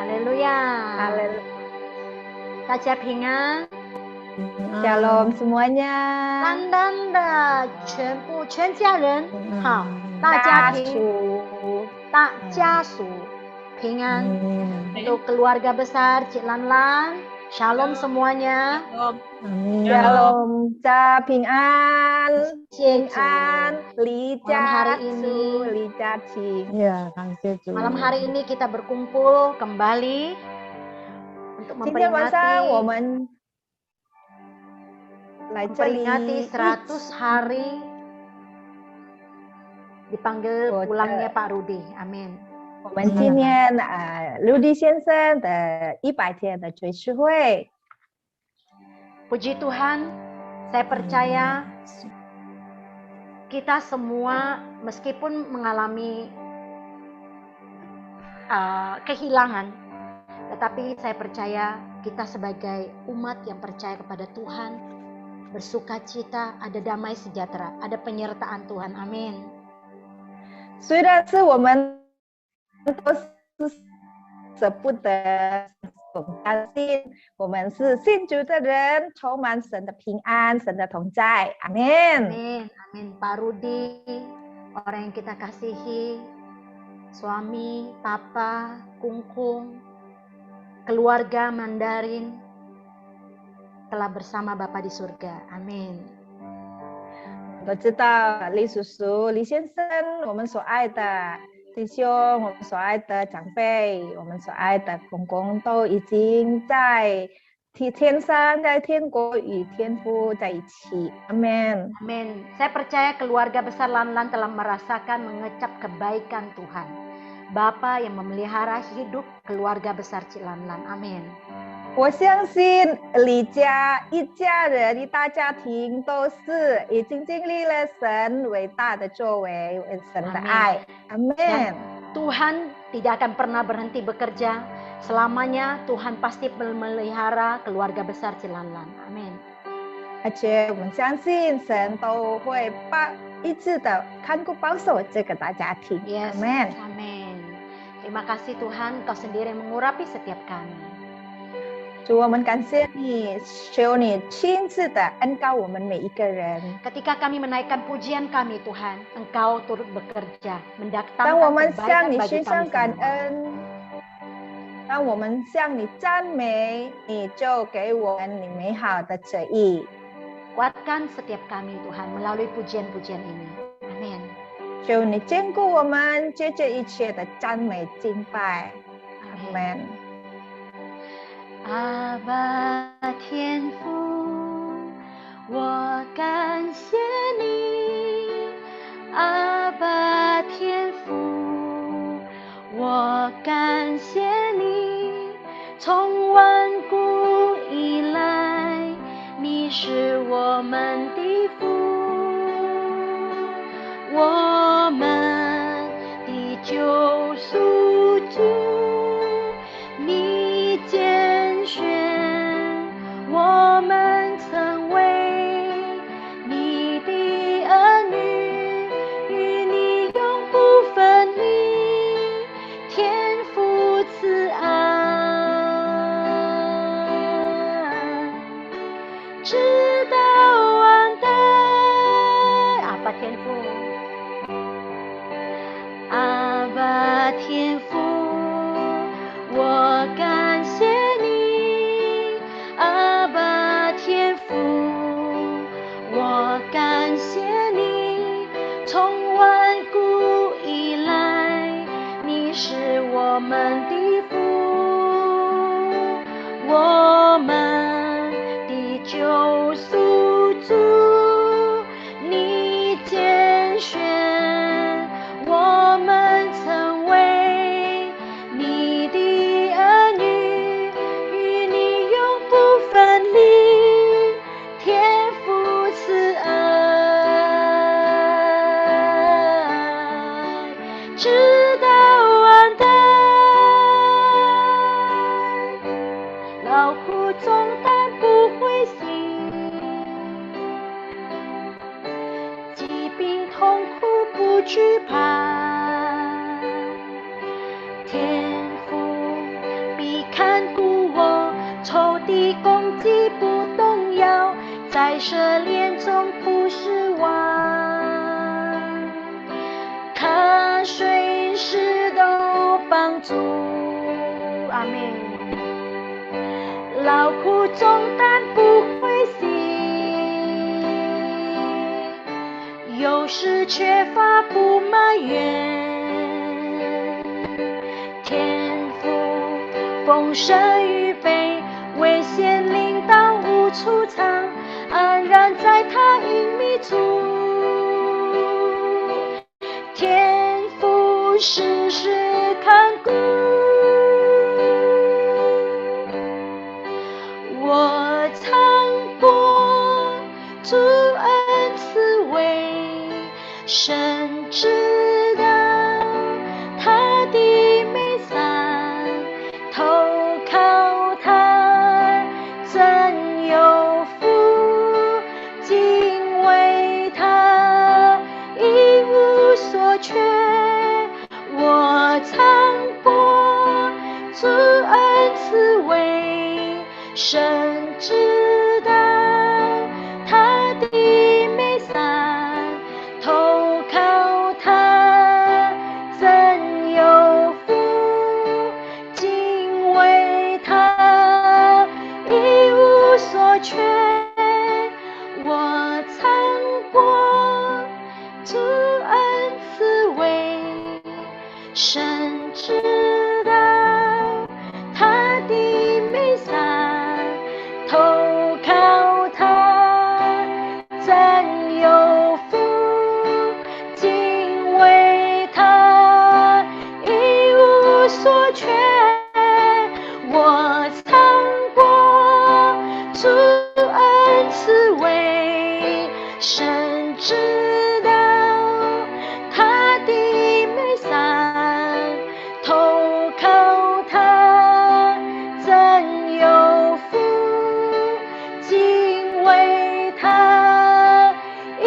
哈利路亚，哈利路大家平安。Shalom semuanya， 单单的全家人，好，大家庭，大家属平安。Untuk keluarga besar Cik Lanlan, Shalom semuanya. Shalom， 家平安，谢谢平安，离家出，离家亲。Ya,感谢主。 Malam hari ini kita berkumpul kembali untuk 今天晚上我 memperingati 们来这里 100 hari dipanggil pulangnya Pak Rudi. Amin. 我们纪念Rudy 先生的100天的追思会。 Puji Tuhan, saya percaya kita semua meskipun mengalami kehilangan, tetapi saya percaya kita sebagai umat yang percaya kepada Tuhan, bersukacita, ada damai sejahtera, ada penyertaan Tuhan. Amin. 虽然是我们都是舍不得，相信我们是信主的人，充满神的平安，神的同在。阿门。 Amin. Amin. Pak Rudi, orang yang kita kasihi, suami, papa, kungkung, keluarga Mandarin telah bersama Bapa di surga. Amin. 都知道李叔叔、李先生，我们所爱的弟兄，我们所爱的长辈，我们所爱的公公，都已经在天上，在天国与天父在一起。阿门。 Amin. Saya percaya keluarga besar Lanlan telah merasakan mengecap kebaikan Tuhan. Bapa yang memelihara hidup keluarga besar Cik Lanlan. Amin. 我相信李家一家人一大家庭都是已经经历了神伟大的作为，神的爱。阿门。 Tuhan tidak akan pernah berhenti bekerja. Selamanya Tuhan pasti memelihara keluarga besar Cik Lanlan. Amin. 而且我们相信神都会一直的看顾保守这个大家庭。 Yes. 阿门。 Amin. Terima kasih Tuhan, Kau sendiri yang mengurapi setiap kami. 主，我们感谢你，求你亲自的恩膏我们每一个人。 Ketika kami menaikkan pujian kami Tuhan, Engkau turut bekerja, 当我 mendatangkan 们向 kebaikan 你 bagi 献上 kami 感 semua. 恩，当我们向你赞美，你就给我们你美好的旨意。 Kuatkan setiap kami Tuhan melalui pujian-pujian ini. Amin. 求你兼顾我们，借着一切的赞美敬拜。阿门。 阿爸天父，我感谢你。阿爸天父，我感谢你。从万古以来，你是我们的父，我们的救赎主。你拣选我们成为你的儿女，与你永不分离，天父慈爱，直到万代。阿爸天父，阿爸天父，我感谢你。阿爸天父，我感谢你。从万古以来，你是我们的父，我们的救赎主。你拣选我们成为你的儿女，与你永不分离，天父慈爱，直到万代。劳苦重担不灰心，疾病痛苦不惧怕，天父舍恋中不失望，他随时都帮助。阿们。劳苦重担不灰心，有时缺乏不埋怨，天父丰盛预备，为先领导无处藏，安然在他隐秘处，天父时时看顾。我常播主恩慈为，神知道他的美善，投靠他真有福，敬畏他一无所缺。我常播主恩慈为，神知道他的美善，投靠他真有福，敬畏他一无所缺。我常播主恩慈为，神知道他的美善，投靠他真有福，敬畏他一无所缺。我常播主恩慈为，神知道他的美善，投靠他真有福，敬畏他一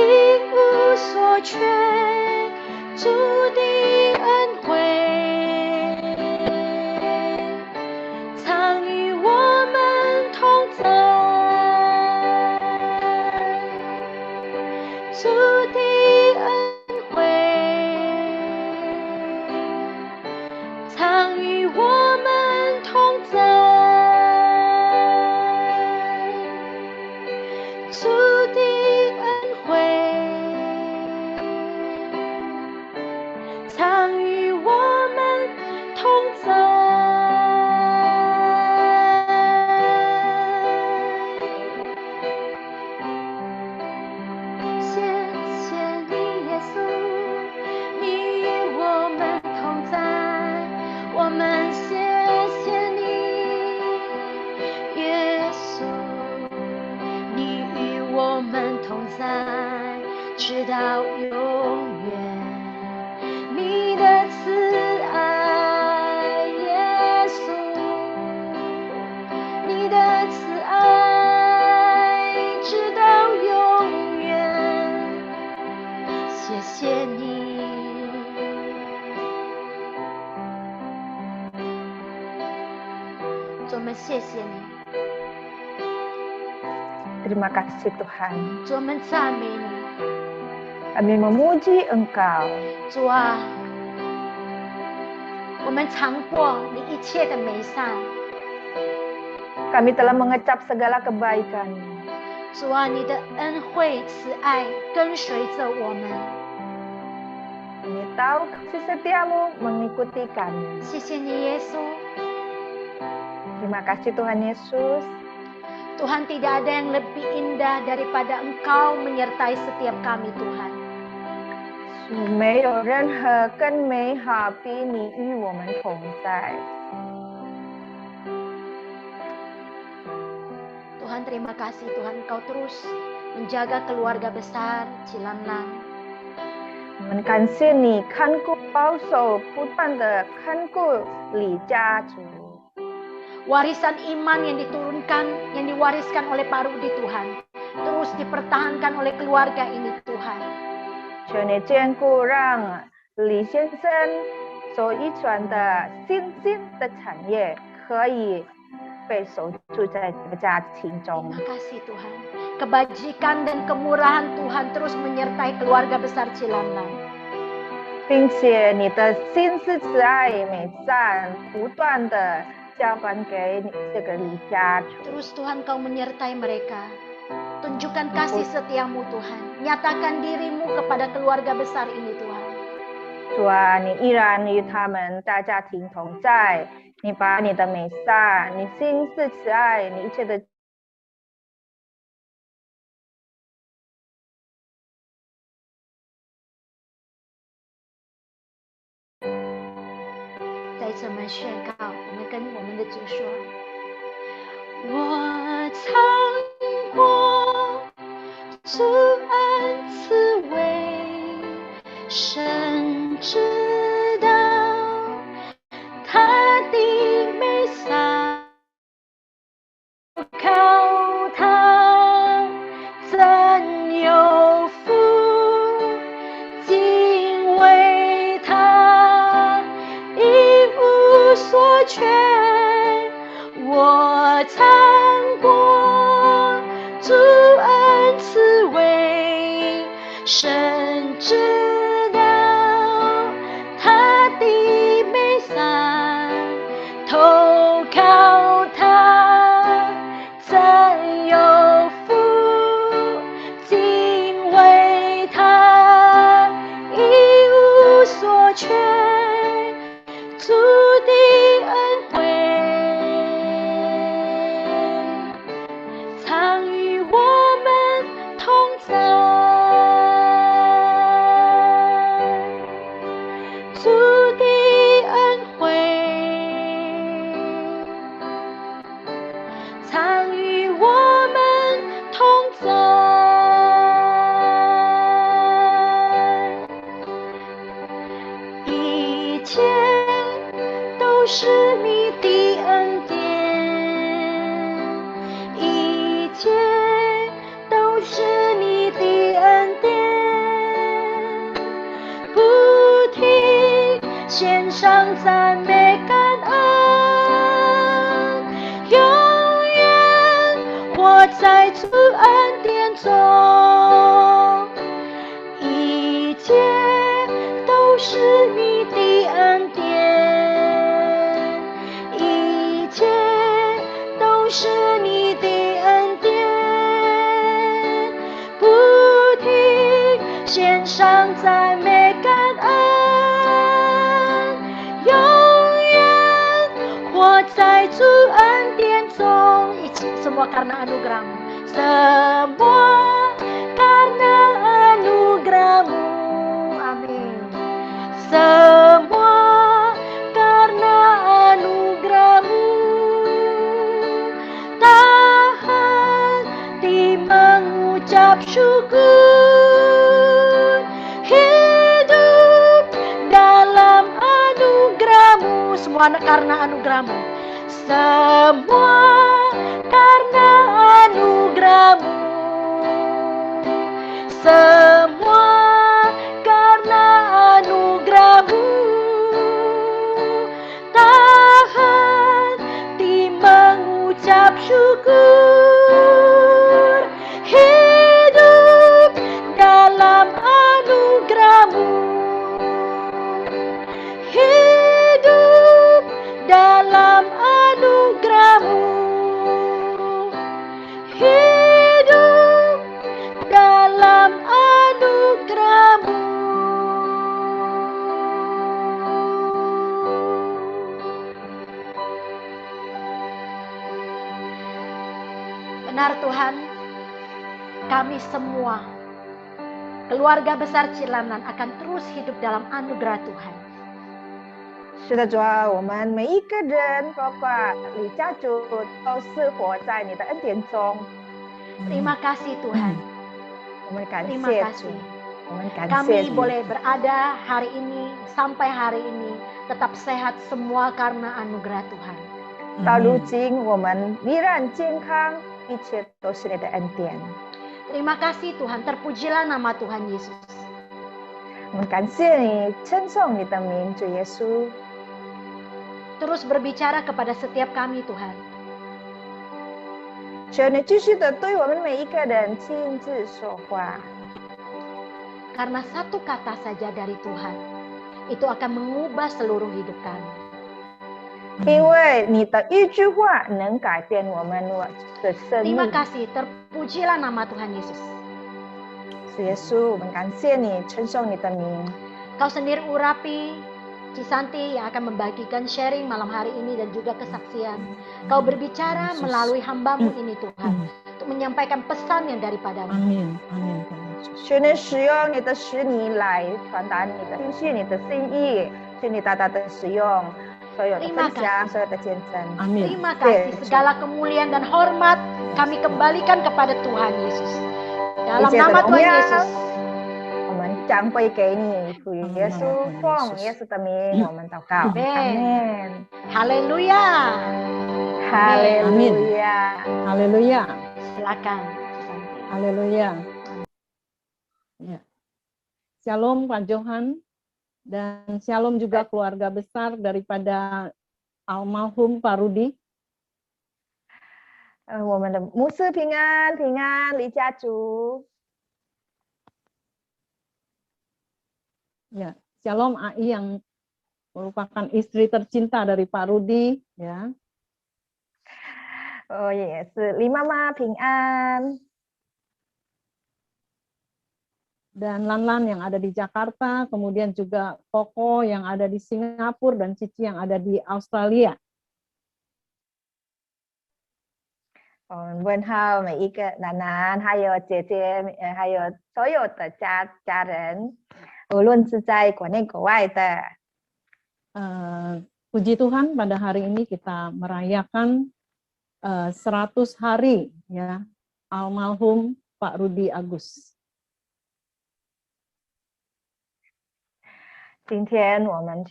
无所缺。主的恩惠常与我们同在，主的恩惠常与我们同在，主的恩惠常与我们同在。谢谢你耶稣，你与我们同在，我们谢谢你耶稣，你与我们同在，直到永远。你的慈爱耶稣，你的慈爱直到永远。谢谢你，主，我们谢谢你， Terima kasih Tuhan. 主，我们赞美你， Kami memuji Engkau. 主啊，我们尝过你一切的美善， Kami telah mengecap segala kebaikan. 主啊，你的恩惠慈爱跟随着我们。 Kami tahu kasih setiamu mengikuti kami. 谢谢你耶稣， Terima kasih Tuhan Yesus. Tuhan, tidak ada yang lebih indah daripada Engkau menyertai setiap kami Tuhan. 没有任何更美好比你与我们同在。 Tuhan, terima kasih Tuhan, Engkau terus menjaga keluarga besar Cilanlang. 我们感谢你看顾保守不断的看顾李家族。 Warisan iman yang diturunkan, yang diwariskan oleh Pak Rudi Tuhan, terus dipertahankan oleh keluarga ini Tuhan. 求你眷顾，让李先生所遗传的新兴的产业可以被守住在这个家庭中。 Terima kasih Tuhan. Kebajikan dan kemurahan Tuhan terus menyertai keluarga besar Cilanlan. 并且你的心思慈爱美善不断的浇灌给这个李家族。 Terus Tuhan Kau menyertai mereka. Tunjukkan kasih setiamu Tuhan. Nyatakan dirimu kepada keluarga besar ini Tuhan. 主啊，你依然与他们大家庭同在，你把你的美善，你心思慈爱，你一切的。 再次我们宣告，我们跟我们的主说：我尝过主恩慈惠，深知道他的美善，靠他真有福，敬畏他一无所缺。我尝过主恩慈惠，深知道他的美善，投靠他真有福，敬畏他一无所缺。主的恩惠常与我们同在，主的恩惠常与我们同在，一切都是你的恩典，一切都是你的恩典，不停献上赞美感恩，永远活在主恩典中，一切都是你的恩典，一切都是你的恩典，不停献上赞美感恩，永远活在主恩典中。一起，semua karena anugerahmu, semua karena anugerahmu, amin. Semua karena anugerahmu, tak henti mengucap syukur, hidup dalam anugerahmu. Semua karena anugerahmu, semua karena anugerahmu, semua karena anugerahmu, tak henti mengucap syukur, hidup dalam anugerahmu, hidup dalam anugerahmu, hidup dalam anugerahmu. Benar Tuhan, kami semua keluarga besar Cilanlan akan terus hidup dalam anugerah Tuhan. 是的，主啊，我们每一个人，包括李家族，都是活在你的恩典中。 Terima kasih Tuhan. 我们感 Terima 谢主 kasih. 我们感谢 Kami 你。 boleh berada hari ini sampai hari ini tetap sehat semua karena anugerah Tuhan. 到如今，我们依然健康，一切都是你的恩典。 Terima kasih Tuhan, terpujilah nama Tuhan Yesus. 我们感谢你，称颂你的名，主耶稣。 Terus berbicara kepada setiap kami Tuhan. 求你继续的对我们每一个人亲自说话。 Karena satu kata saja dari Tuhan itu akan mengubah seluruh hidup kami. 因为你的一句话能改变我们的生 Terima 命。 kasih, terpujilah nama Tuhan Yesus. 主耶稣，我们感谢你，称颂你的名。 Kau sendiri urapi Cisanti yang akan membagikan sharing malam hari ini dan juga kesaksian. Kau berbicara melalui hambamu ini Tuhan, untuk menyampaikan pesan yang daripadamu. Amin, amin. 求你使用你的使女来传达你的心绪、你的心意，求你大大的使用所有的分享、所有的见证。 Amin. Terima kasih, segala kemuliaan dan hormat kami kembalikan kepada Tuhan Yesus. Dalam 一切的 nama 荣 Tuhan 耀 Yesus. 我们将归给你，属于耶稣，奉耶稣的名，我们祷告。 Amen. 阿门。 Haleluya. 哈利路亚。 Haleluya. Silakan Cisanti. Haleluya. Ya. Shalom Pak Johan dan shalom juga keluarga besar daripada almarhum Pak Rudi. 我们的牧师平安，平安，李家族。 Ya, shalom AI yang merupakan istri tercinta dari Pak Rudi, ya. 也是李妈妈平安。 Dan Lanlan yang ada di Jakarta, kemudian juga Koko yang ada di Singapura dan Cici yang ada di Australia. 我们问候每一个楠楠，还有姐姐，还有所有的家人，无论是在国内国外的。 Puji Tuhan pada hari ini kita merayakan 100 hari ya almarhum Pak Rudi Agus. 今天我们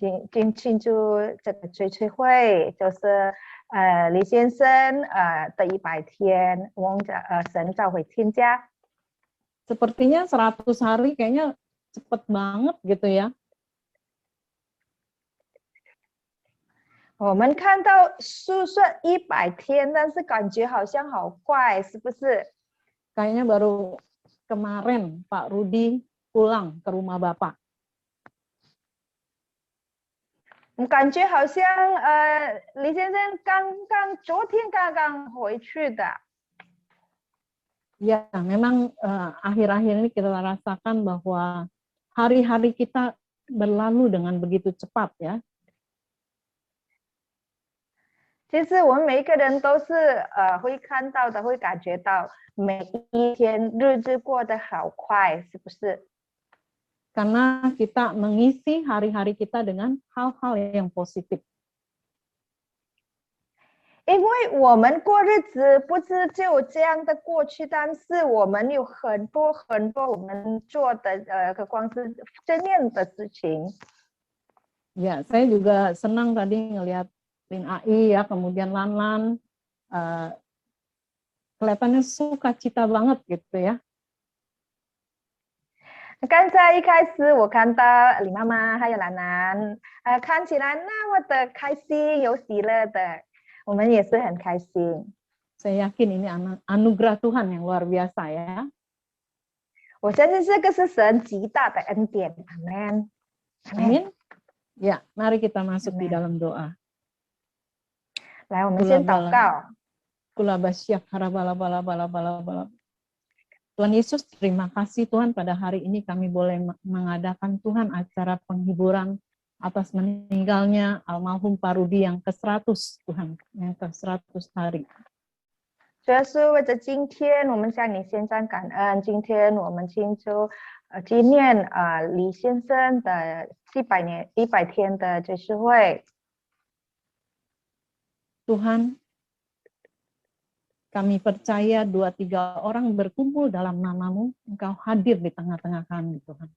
庆祝这个追悼会，就是李先生的100天，神召回天家。 Sepertinya 100 hari kayaknya cepet banget gitu ya. 我们看到数算100天，但是感觉好像好快，是不是？ Kayaknya baru kemarin Pak Rudi pulang ke rumah Bapak. 我感觉好像李先生昨天刚刚回去的。 Ya, memang akhir-akhir ini kita rasakan bahwa hari-hari kita berlalu dengan begitu cepat ya. 其实我们每一个人都是会看到的，会感觉到每一天日子过得好快，是不是？ Karena kita mengisi hari-hari kita dengan hal-hal yang positif. 因为我们过日子不是就这样的过去，但是我们有很多我们做的光是正面的事情。 Ya, saya juga senang tadi ngelihat Lin AI ya, kemudian Lanlan, kelihatannya sukacita banget gitu ya. 刚才一开始我看到李妈妈还有兰兰，看起来那么的开心有喜乐的，我们也是很开心。 Saya yakin ini anugerah Tuhan yang luar biasa ya. 我相信这个是神极大的恩典，阿门。 Amin. Ya, mari kita masuk di dalam doa. 来，我们先祷告。 Kulabasyak harabala-bala-bala-bala-bala. Tuhan Yesus, terima kasih Tuhan pada hari ini kami boleh mengadakan Tuhan acara penghiburan atas meninggalnya almarhum Pak Rudi yang ke-100 Tuhan, yang ke-100 hari. 主要是为着今天，我们向你献上感恩。今天我们庆祝纪念李先生的100天的追思会。 Tuhan, kami percaya 2-3 orang berkumpul dalam namamu, Engkau hadir di tengah-tengah kami, Tuhan.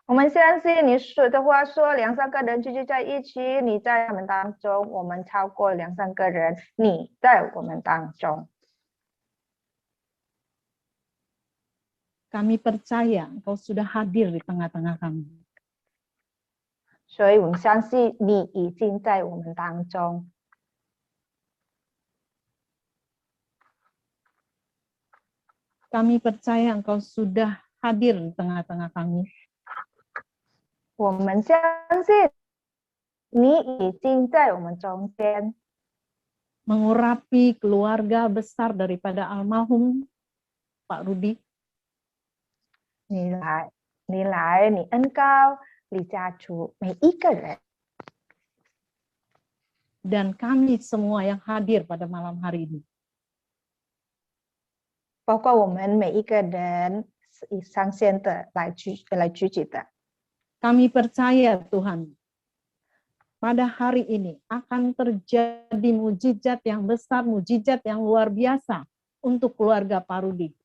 我们相信你说的话说2-3个人聚集在一起，你在他们当中，我们超过2-3个人，你在我们当中。 Kami percaya Engkau sudah hadir di tengah-tengah kami. 所以我们相信你已经在我们当中。Kami percaya Engkau sudah hadir di tengah-tengah kami. 我们相信你已经在我们中间， mengurapi keluarga besar daripada almarhum Pak Rudi. 你来，你恩膏李家族每一个人， dan kami semua yang hadir pada malam hari ini. 包括我们每一个人上线的来聚集的。 Kami percaya Tuhan, pada hari ini akan terjadi mujizat yang besar, mujizat yang luar biasa untuk keluarga Pak Rudi.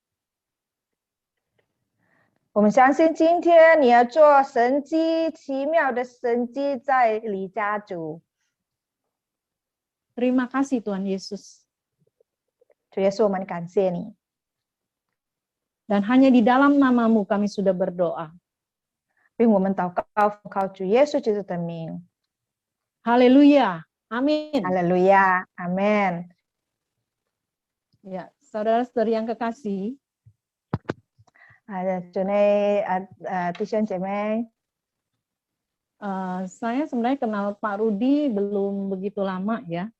我们相信今天你要做神迹奇妙的神迹在李家族。 Terima kasih Tuhan Yesus. 主耶稣，我们感谢你。 Dan hanya di dalam namamu kami sudah berdoa. 并我们祷告奉靠主耶稣基督的名。 Haleluya. Amin. 哈利路亚，阿门。 Ya, saudara-saudari yang kekasih, 主内弟兄姐妹， saya sebenarnya kenal Pak Rudi belum begitu lama ya.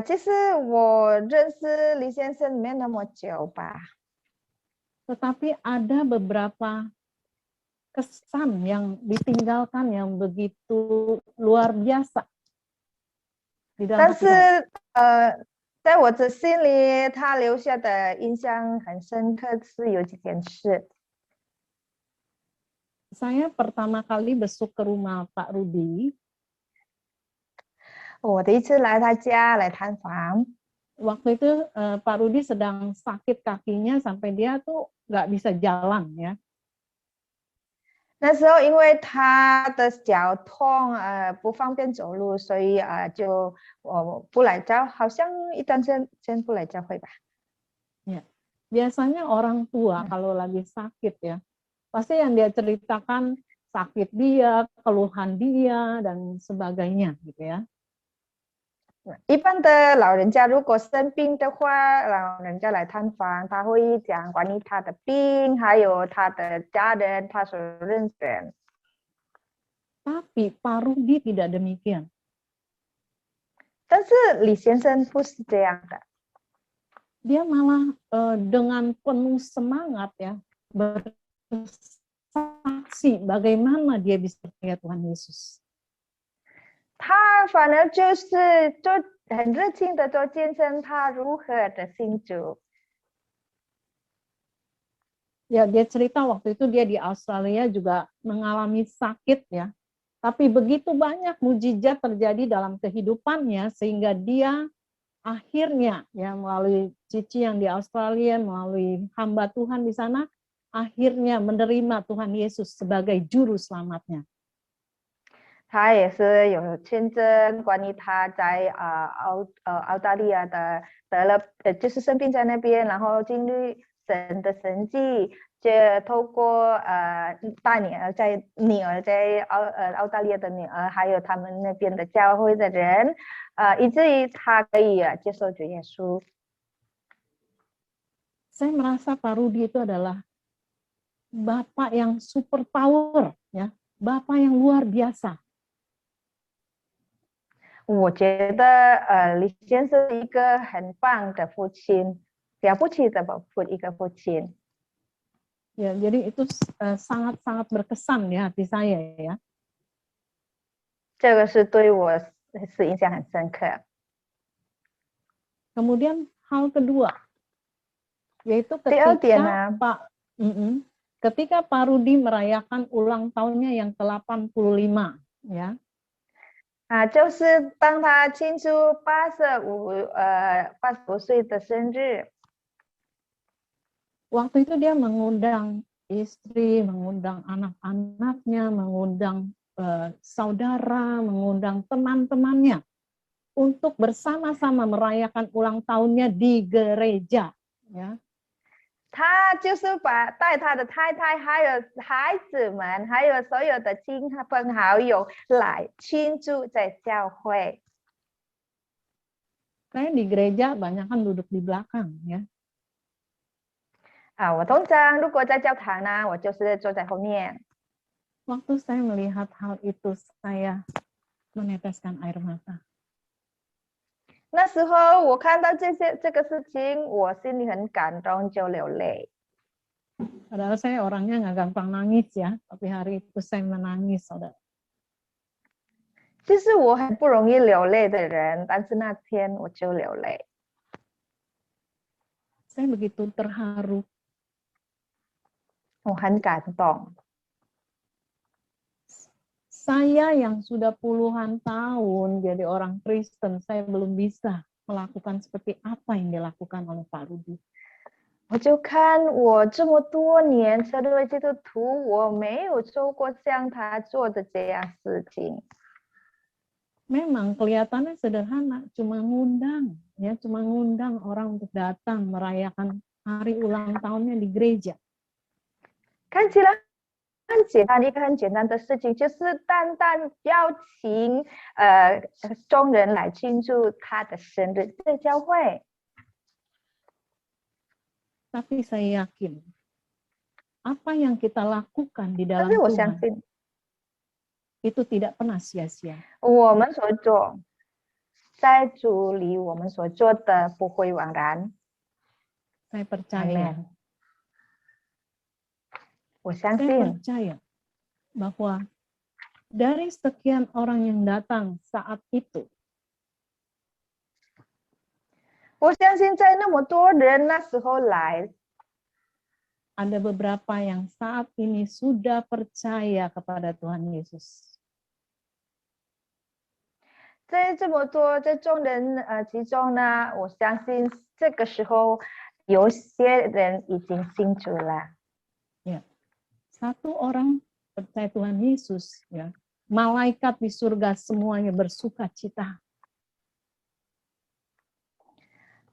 其实我认识李先生没那么久吧， Tetapi ada beberapa kesan yang ditinggalkan yang begitu luar biasa di dalam 但 hati 是 saya. 在我的心里，他留下的印象很深刻，是有几件事。 Saya pertama kali besuk ke rumah Pak Rudi, 我第一次来他家来探访， waktu itu Pak Rudi sedang sakit kakinya sampai dia tuh nggak bisa jalan ya. 那时候因为他的脚痛，不方便走路，所以就不来教，好像一段时间不来教会吧。 Biasanya orang tua kalau lagi sakit ya, pasti yang dia ceritakan sakit dia, keluhan dia, dan sebagainya gitu ya. 一般的老人家如果生病的话，老人家来探访，他会讲关于他的病，还有他的家人，他所认识的人。 Tapi Pak Rudi tidak demikian. 但是李先生不是这样的， Dia malah dengan penuh semangat ya bersaksi bagaimana dia bisa percaya Tuhan Yesus. 他反而就是很热情的做见证，他如何的信主。 Ya, dia cerita waktu itu dia di Australia juga mengalami sakit ya. Tapi begitu banyak mujizat terjadi dalam kehidupannya sehingga dia akhirnya ya melalui Cici yang di Australia, melalui hamba Tuhan di sana, akhirnya menerima Tuhan Yesus sebagai juru selamatnya. 他也是有见证关于他在澳大利亚的得了就是生病在那边，然后经历神的神迹，就透过大女儿在澳大利亚的女儿，还有他们那边的教会的人，以至于他可以接受主耶稣。 Saya merasa Pak Rudi itu adalah Bapak yang super power ya, Bapak yang luar biasa. 我觉得李先生是一个很棒的父亲，了不起的一个父亲。 Ya, jadi itu sangat-sangat berkesan di hati saya ya. 这个是对我是印象很深刻。 Kemudian hal kedua, yaitu ketika ketika Pak Rudi merayakan ulang tahunnya yang ke-85 ya. 就是当他庆祝85岁的生日。 Waktu itu dia mengundang istri, mengundang anak-anaknya, mengundang saudara, mengundang teman-temannya untuk bersama-sama merayakan ulang tahunnya di gereja ya. 他就是带他的太太，还有孩子们，还有所有的亲朋好友来庆祝在教会。 Saya di gereja banyak kan duduk di belakang ya. 我通常如果在教堂呢，我就是坐在后面。 Waktu saya melihat hal itu, saya meneteskan air mata. 那时候我看到这个事情，我心里很感动，就流泪。 Padahal saya orangnya nggak gampang nangis ya, tapi hari itu saya menangis, saudara. 其实我很不容易流泪的人，但是那天我就流泪。 Saya begitu terharu. 我很感动。 Saya yang sudah puluhan tahun jadi orang Kristen, saya belum bisa melakukan seperti apa yang dilakukan oleh Pak Rudi. 我就看我这么多年成为基督徒，我没有做过像他做的这样事情。 Memang kelihatannya sederhana, cuma ngundang orang untuk datang merayakan hari ulang tahunnya di gereja. 看起来很简单，一个很简单的事情，就是单单邀请众人来庆祝他的生日，在教会。 Tapi saya yakin, apa yang kita lakukan di 但 dalam 是我相 Tuhan 信， itu tidak pernah sia-sia. 我们所做在主里，我们所做的不会枉然。 Saya percaya, Amin. 我相 saya 信， percaya bahwa dari sekian orang yang datang saat itu, 我相信在那么多人那时候来， ada beberapa yang saat ini sudah percaya kepada Tuhan Yesus. 在这么多这众人其中呢，我相信这个时候有些人已经信主了。 Satu orang percaya Tuhan Yesus, ya, malaikat di surga semuanya bersuka cita.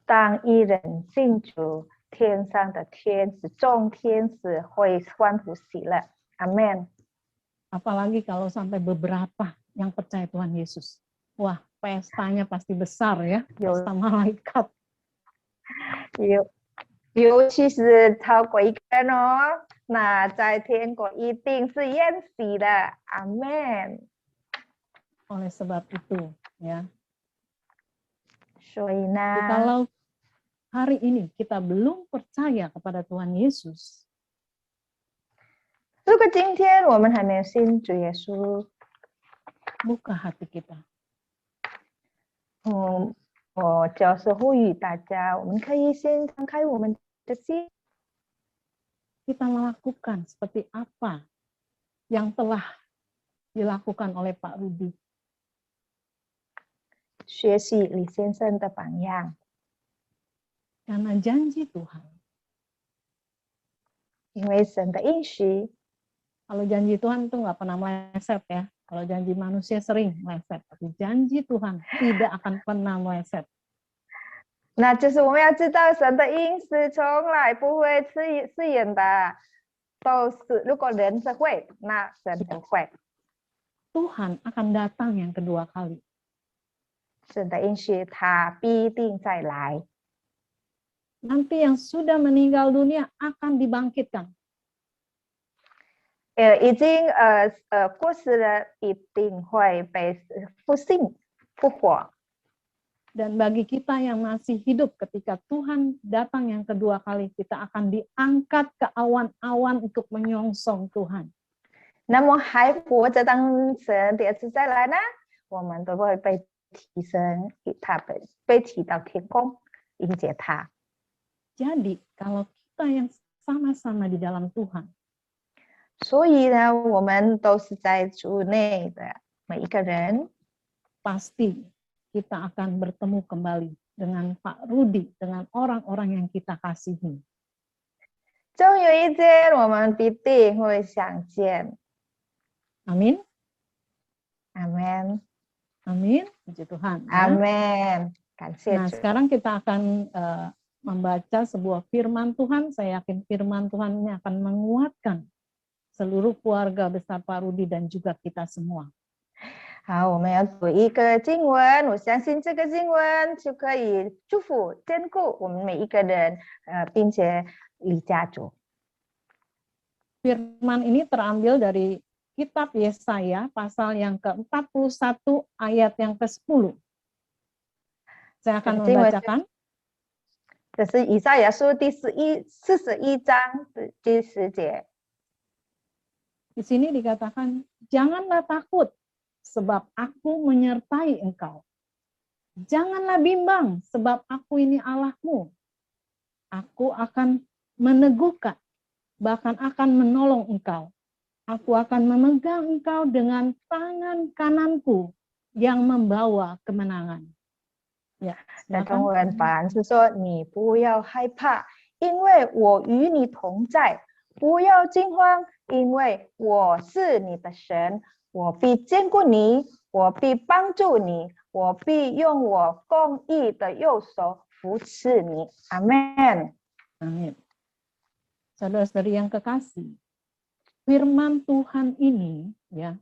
当一人信主，天上的天使、众天使会欢呼喜乐。阿门。 Apalagi kalau sampai beberapa yang percaya Tuhan Yesus. Wah, pestanya pasti besar ya, pesta malaikat. 尤其是超过一个人哦，那在天国一定是宴喜的。阿门。 Oleh sebab itu, ya, 所以呢， kalau hari ini kita belum percaya kepada Tuhan Yesus, 如果今天我们还没有信主耶稣， buka hati kita. 我就是呼吁大家，我们可以先敞开我们的心， Kita melakukan seperti apa yang telah dilakukan oleh Pak Rudi. 学习李先生的榜样。 Karena janji Tuhan. 因为神的应许， Kalau janji Tuhan itu nggak pernah meleset ya. Kalau janji manusia sering meleset, tapi janji Tuhan tidak akan pernah meleset. 那就是我们要知道神的应许从来不会饰演的，都是如果人是会，那神不会。 Tuhan akan datang yang kedua kali. 神的应许他必定再来。 Nanti yang sudah meninggal dunia akan dibangkitkan. 已经过世了，一定会被复兴复活。 Dan bagi kita yang masih hidup ketika Tuhan datang yang kedua kali, kita akan diangkat ke awan-awan untuk menyongsong Tuhan. 那么还活着当神第二次再来呢，我们都会被提升，被提到天空迎接他。 Jadi kalau kita yang sama-sama di dalam Tuhan, 所以呢，我们都是在主内的每一个人， pasti kita akan bertemu kembali dengan Pak Rudi, dengan orang-orang yang kita kasihi. 终有一天我们必定会相见。 Amin. 阿门， Amin. Puji Tuhan. ya. 阿门，感谢 Nah, 主。 sekarang kita akan membaca sebuah firman Tuhan. Saya yakin firman Tuhan ini akan menguatkan seluruh keluarga besar Pak Rudi dan juga kita semua. 好，我们要读一个经文，我相信这个经文就可以祝福、兼顾我们每一个人，并且离家族。 Firman ini terambil dari kitab Yesaya pasal yang ke-41 ayat yang ke-10. Saya akan membacakan. 这是以赛亚书第41章第10节。 Di sini dikatakan, janganlah takut sebab aku menyertai engkau. Janganlah bimbang sebab aku ini Allahmu. Aku akan meneguhkan, bahkan akan menolong engkau. Aku akan memegang engkau dengan tangan kananku yang membawa kemenangan. Ya, 在中 silakan. 文版是说：“你不要害怕，因为我与你同在；不要惊慌，因为我是你的神。我必坚固你，我必帮助你，我必用我公义的右手扶持你。” Amin. Amin. Saudara-saudari yang kekasih, firman Tuhan ini ya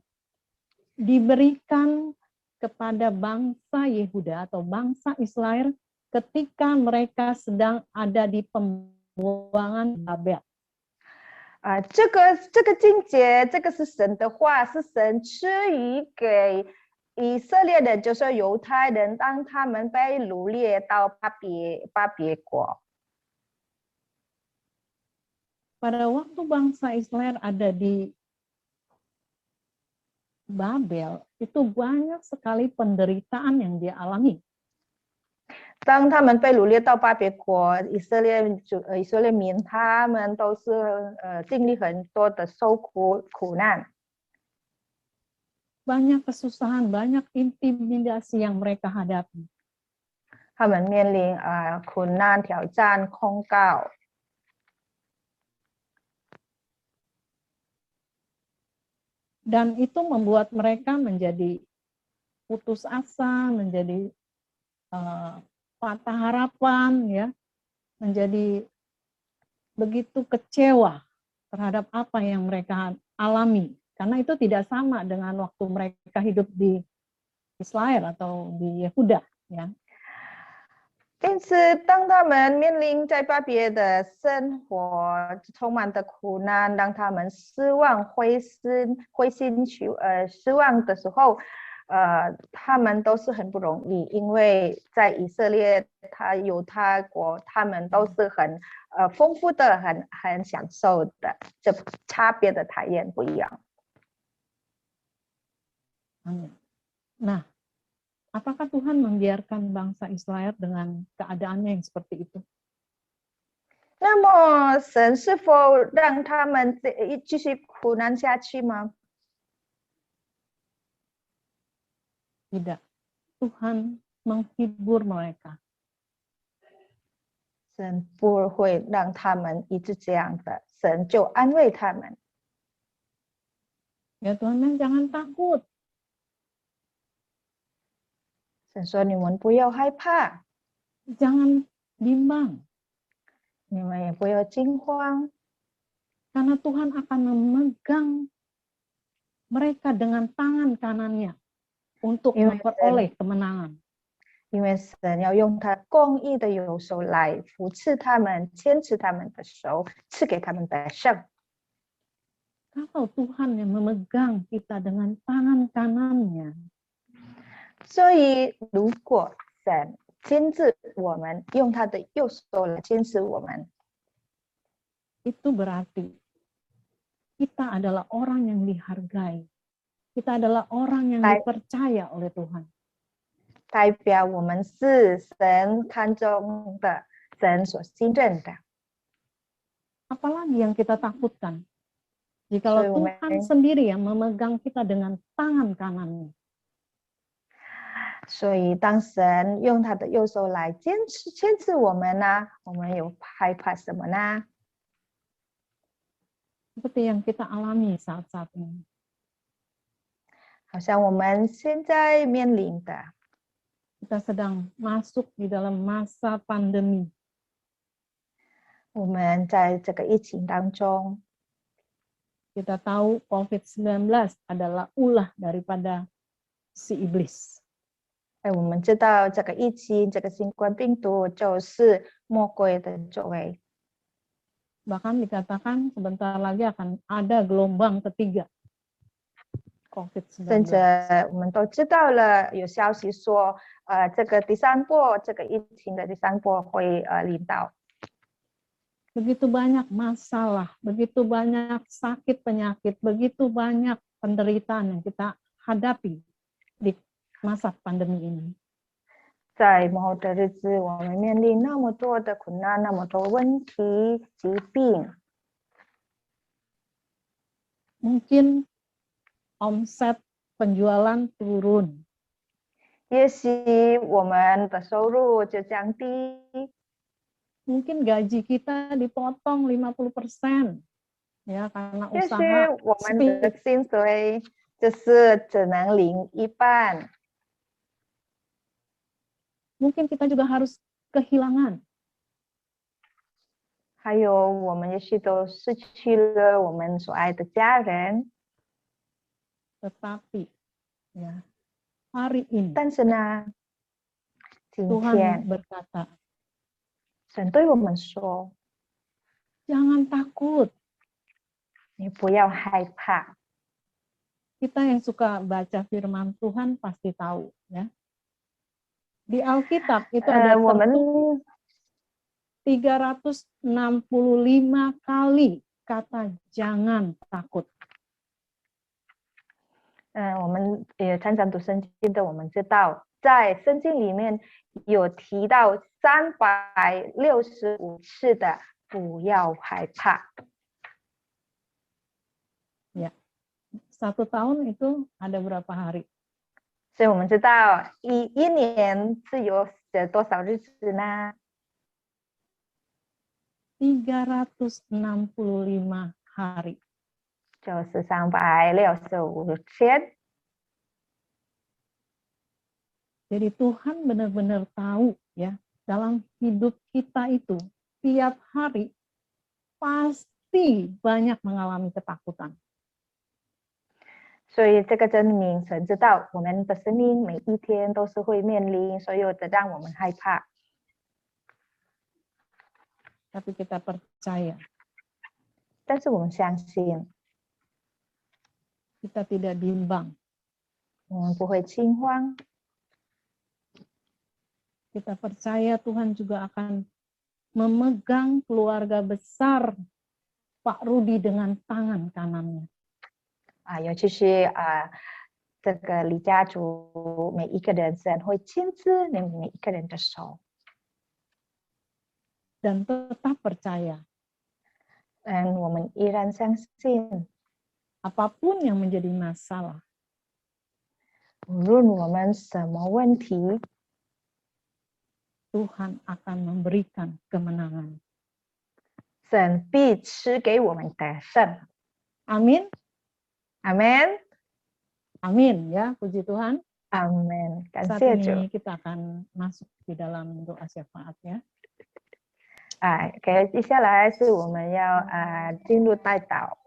diberikan kepada bangsa Yehuda atau bangsa Israel ketika mereka sedang ada di pembuangan Babel. 这个境界，这个是神的话，是神赐予给以色列人，就是犹太人，当他们被掳掠到巴别国。 Pada waktu bangsa Israel ada di Babel, itu banyak sekali penderitaan yang dia alami. 当他们被掳掠到巴别国，以色列民他们都是经历很多的受苦难， Banyak kesusahan, banyak intimidasi yang mereka hadapi. 他们面临苦难、挑战、控告。 Dan itu membuat mereka menjadi putus asa, menjadi patah harapan, ya, menjadi begitu kecewa terhadap apa yang mereka alami. Karena itu tidak sama dengan waktu mereka hidup di Israel atau di Yehuda, ya. 因此，当他们面临在巴别的生活充满的苦难，让他们失望、灰心失望的时候，他们都是很不容易，因为在以色列，犹太国，他们都是很丰富的、很享受的，这差别的体验不一样。 Nah, apakah Tuhan membiarkan bangsa Israel dengan keadaannya yang seperti itu? 那么，神是否让他们继续苦难下去吗？ Tidak. Tuhan menghibur mereka. 神不会让他们一直这样的，神就安慰他们。 Ya Tuhan, jangan takut. 神说：“你们不要害怕， Jangan bimbang. 你们也不要惊慌， Karena Tuhan akan memegang mereka dengan tangan kanannya untuk memperoleh kemenangan. 因为神要用他公义的右手来扶持他们，牵持他们的手，赐给他们得胜。 Kalau Tuhan yang memegang kita dengan tangan kanannya, 所以，如果神牵制我们，用他的右手来牵制我们， itu berarti kita adalah orang yang dihargai. Kita adalah orang yang dipercaya oleh Tuhan. 代表我们是神看中的，神所信任的。 Apalagi yang kita takutkan? Jikalau Tuhan sendiri yang memegang kita dengan tangan kanannya. 所以，当神用他的右手来牵制我们呢，我们有害怕什么呢？ Seperti yang kita alami saat-saat ini. 好像我们现在面临的， Kita sedang masuk di dalam masa pandemi. 我们在这个疫情当中， Kita tahu COVID-19 adalah ulah daripada si iblis. 我们知道这个疫情，这个新冠病毒就是魔鬼的作为。Bahkan dikatakan sebentar lagi akan ada gelombang ketiga 甚 COVID-19. 至我们都知道了，有消息说，这个第三波，这个疫情的第三波会临到。 Begitu banyak masalah, begitu banyak sakit penyakit, begitu banyak penderitaan yang kita hadapi di masa pandemi ini. 在末后的日子，我们面临那么多的困难，那么多问题、疾病。 Mungkin omset penjualan turun. 也许我们的收入就降低， Mungkin gaji kita dipotong 50%, ya, karena 也许 usaha 我们的薪水就是只能领一半。 Mungkin kita juga harus kehilangan. 还有，我们也许都失去了我们所爱的家人。 Tetapi, ya, hari ini 但是呢，今 Tuhan 天 berkata, 神对我们说： jangan takut. 你不要害怕。 Kita yang suka baca firman Tuhan pasti tahu, ya. Di Alkitab itu ada 我们 365 kali kata jangan takut. 我们也常常读圣经的，我们知道，在圣经里面有提到365次的不要害怕。 1 tahun itu ada berapa hari? 所以我们知道一年是有多少日子呢？ 365 hari. 就是365天。 Jadi Tuhan benar-benar tahu, ya, dalam hidup kita itu tiap hari pasti banyak mengalami ketakutan. 所以这个证明神知道我们的生命每一天都是会面临所有的让我们害怕。 Tapi kita percaya 但是我们相信 kita tidak bimbang. 我们不会惊慌。 Kita percaya Tuhan juga akan memegang keluarga besar Pak Rudi dengan tangan kanannya. 尤其是这个李家族每一个人，神会亲自领每一个人的手。 Dan tetap percaya 我们依然相信， apapun yang menjadi masalah, 无论我们什么问题， Tuhan akan memberikan kemenangan. 神必赐给我们得胜。 Amin. Amin. Amin, ya, puji Tuhan. Amin. Saat 感谢主。 ini kita akan masuk di dalam doa syafaat, ya. 接下来是我们要进入代祷。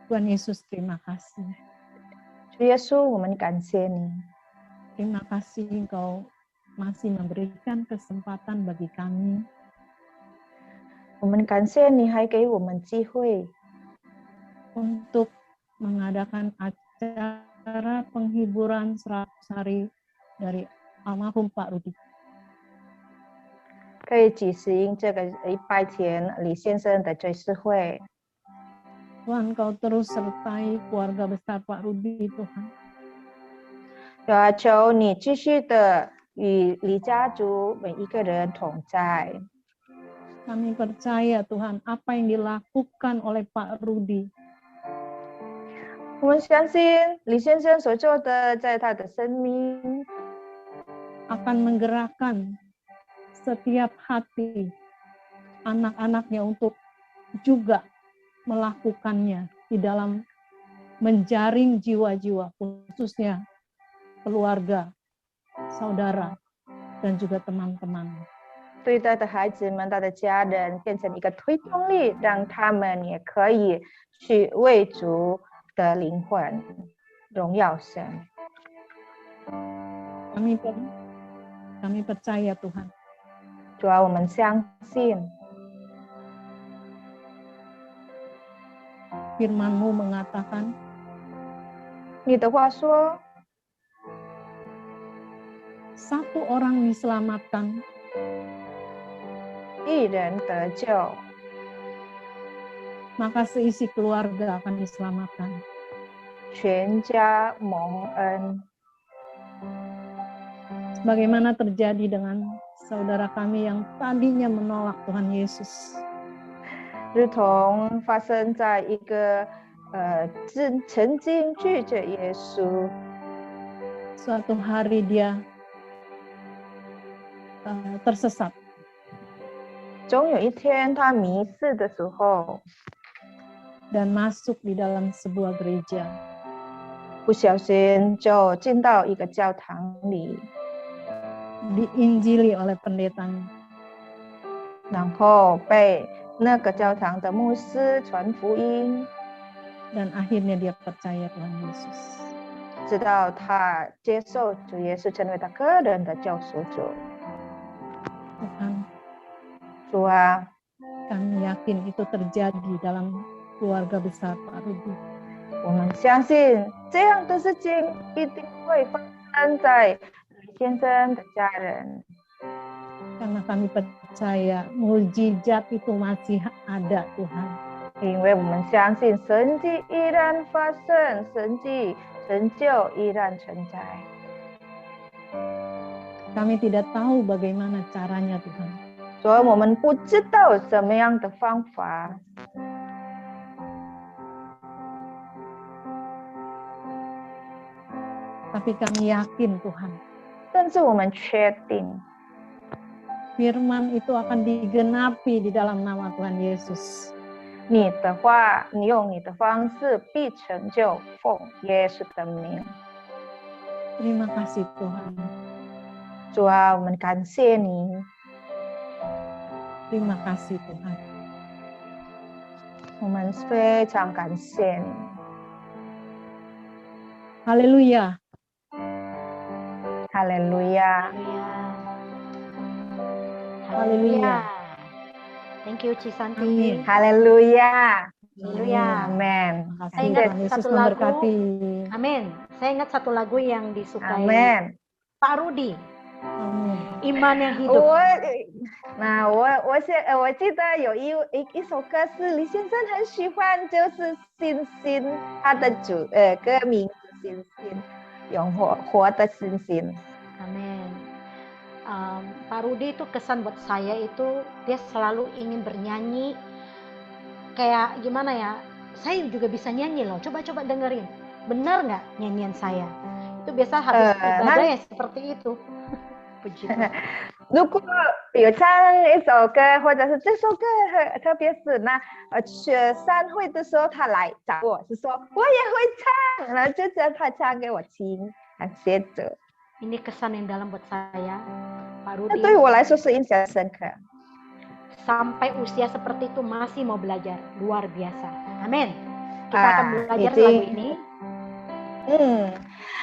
Tuhan Yesus, terima kasih. 主耶稣，我们感谢你。 Terima kasih Engkau masih memberikan kesempatan bagi kami 我们感谢你还给我们机会 untuk mengadakan acara penghiburan 100 hari dari almarhum Pak Rudi. 可以举行这个100天李先生的追思会。 Tuhan, Engkau terus sertai keluarga besar Pak Rudi, Tuhan. 求你继续的与李家族每一个人同在。 Kami percaya Tuhan, apa yang dilakukan oleh Pak Rudi 我们相信李先生所做的，在他的生命 akan menggerakkan setiap hati anak-anaknya untuk juga melakukannya di dalam menjaring jiwa-jiwa, khususnya keluarga, saudara, dan juga teman-teman. 对他的孩子们、他的家人变成一个推动力，让他们也可以去为主的灵魂荣耀神。Kami percaya Tuhan. 主啊，我们相信 Firman-Mu mengatakan, 你的话说， satu orang diselamatkan, 一人得救， maka seisi keluarga akan diselamatkan. 全家蒙恩。 Bagaimana terjadi dengan saudara kami yang tadinya menolak Tuhan Yesus. 如同发生在一个曾经拒绝耶稣， Suatu hari dia tersesat. 总有一天他迷失的时候， Dan masuk di dalam sebuah gereja. 不小心就进到一个教堂里， Diinjili oleh pendetanya. 然后被那个教堂的牧师传福音， Dan akhirnya dia percaya Tuhan Yesus. 直到他接受主耶稣成为他个人的救赎主。 Tuhan, 主啊， kami yakin itu terjadi dalam keluarga besar Pak Rudi. 我们相信这样的事情一定会发生在李先生的家人， Karena kami percaya mukjizat itu masih ada Tuhan. 因为我们相信神迹依然发生，神迹成就依然存在。 Kami tidak tahu bagaimana caranya Tuhan. 所以我们不知道什么样的方法， Tapi kami yakin Tuhan, 但是我们确定 firman itu akan digenapi di dalam nama Tuhan Yesus. 你的话，你用你的方式必成就，奉耶稣的名。 Terima kasih Tuhan. 主啊，我们感谢你， Terima kasih Tuhan. 我们非常感谢你。 Haleluya. 哈利路亚， Haleluya. Thank you Cisanti. Amin. 哈利路亚， Haleluya. amin. Terima Saya kasih ingat Tuhan Yesus satu lagu. memberkati. Amin. Saya ingat satu lagu yang disukai Amin. Pak Rudi, Amin. Iman yang Hidup. 我记得有一首歌是李先生很喜欢，就是星星，他的歌名是星星，永活的星星。 Amin. Pak Rudi itu kesan buat saya itu dia selalu ingin bernyanyi kayak gimana ya, saya juga bisa nyanyi loh, coba dengerin, benar nggak nyanyian saya? Itu biasa habis ibadah ya seperti itu. Puji Tuhan. 如果有唱一首歌，或者是这首歌特别是那散会的时候，他来找我，是说我也会唱，然后就叫他唱给我听，感谢主。 Ini kesan yang dalam buat saya, Pak Rudi. 对我来说是印象深刻。 Sampai usia seperti itu masih mau belajar, luar biasa. Amin. Kita akan belajar jadi- lagu ini.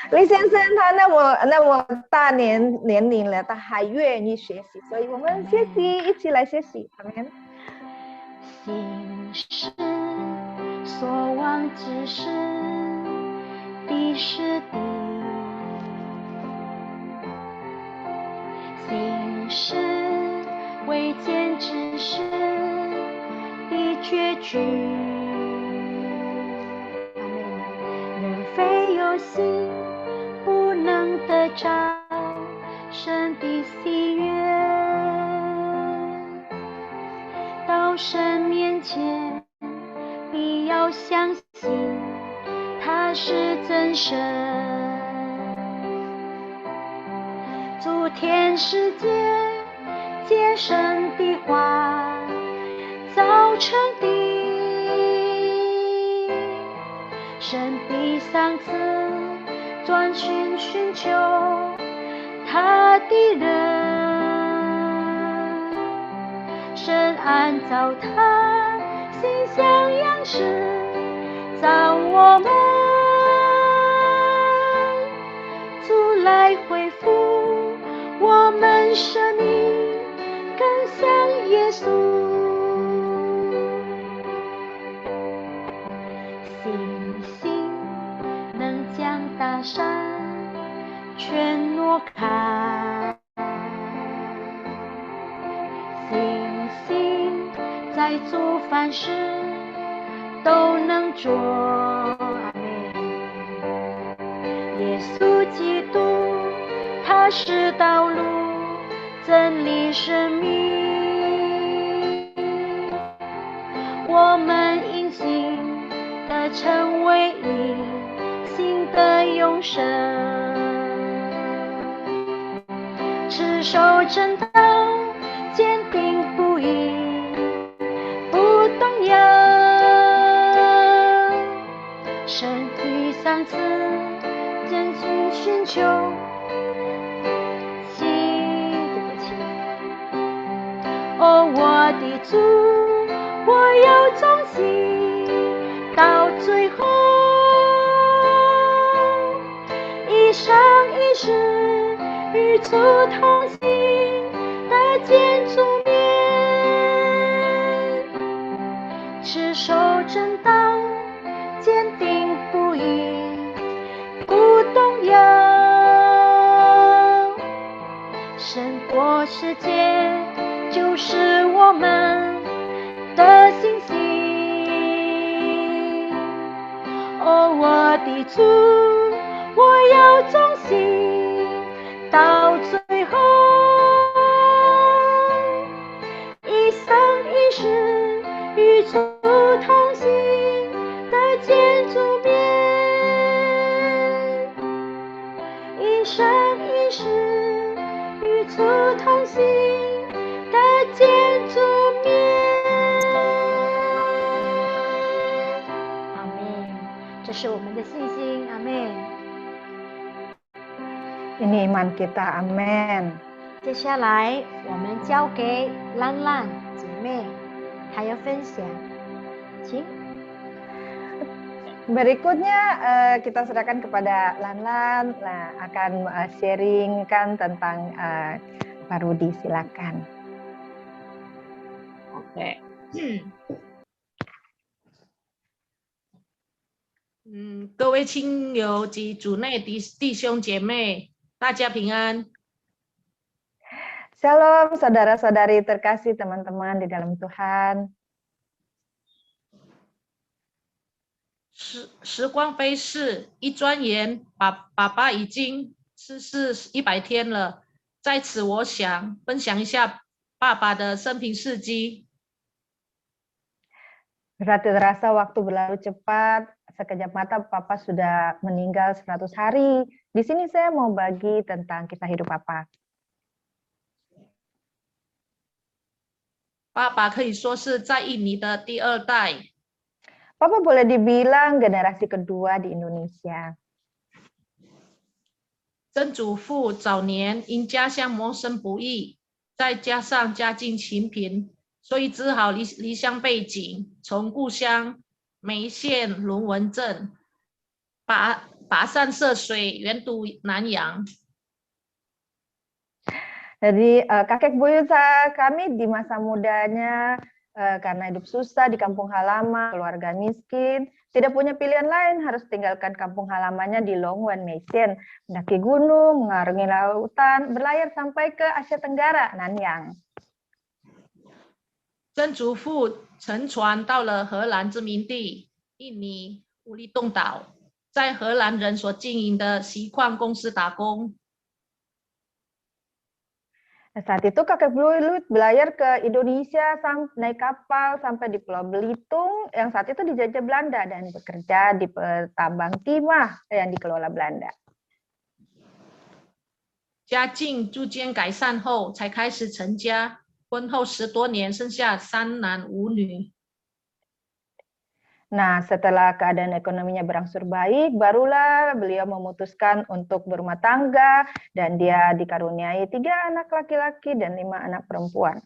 李先生他那么大年龄了，他还愿意学习，所以我们学习，一起来学习。阿门。心是所望之事，必是的。心是未见之事的结局。阿门。人非有心，不能得着神的喜悦。到神面前，必要相信他是真神。诸天世界皆神的话造成的，神必赏赐专心寻求他的人。神按照他形象样式造我们，主来恢复我们跟着你，更像耶稣。信心能将大山全挪开，信心在做凡事都能做。阿们。耶稣基督，他是道路、真理、生命。我们因信的成为一，新的永生。持守正道，坚定不移，不动摇。神已赏赐，坚持寻求。哦，我的主，我要忠心到最后，一生一世与主同行的见主面，持守正道，坚定不移，不动摇，胜过世界就是我们的信心。哦，我的主，我要忠心到最后，一生一世与主同行的见主面，一生一世与主同行的见主面。阿们。这是我们的信心。阿们。Ini iman kita, amin. 接下来我们交给兰兰姐妹，她要分享，请。Berikutnya kita serahkan kepada Lanlan, akan sharingkan tentang Pak Rudi, silakan. OK， 各位亲友及主内弟兄姐妹，大家平安。Shalom saudara-saudari terkasih, teman-teman di dalam Tuhan. 时光飞逝，一转眼，爸爸已经逝世100天了。在此，我想分享一下爸爸的生平事迹。Berarti terasa waktu berlalu cepat, sekejap mata Papa sudah meninggal 100 hari. Di sini saya mau bagi tentang kisah hidup Papa. 爸爸可以说是在印尼的第2代。Papa boleh dibilang generasi kedua di Indonesia. 曾祖父早年因家乡谋生不易，再加上家境清贫，所以只好离乡背井，从故乡梅县龙文镇跋山涉水，远渡南洋。Jadi kakek buyut kami di masa mudanya karena hidup susah di kampung halaman, keluarga miskin, tidak punya pilihan lain, harus tinggalkan kampung halamannya di Longwan Meisien, mendaki gunung, mengarungi lautan, berlayar sampai ke Asia Tenggara, Nanyang. 曾祖父乘船到了荷兰殖民地印尼乌利洞岛，在荷兰人所经营的锡矿公司打工。Saat itu kakek buyut berlayar ke Indonesia, naik kapal sampai di Pulau Belitung yang saat itu dijajah Belanda dan bekerja di tambang timah yang dikelola Belanda. 家境逐渐改善后，才开始成家。婚后10多年，生下3男5女。 Nah, setelah keadaan ekonominya berangsur baik, barulah beliau memutuskan untuk berumah tangga dan dia dikaruniai 3 anak laki-laki dan 5 anak perempuan.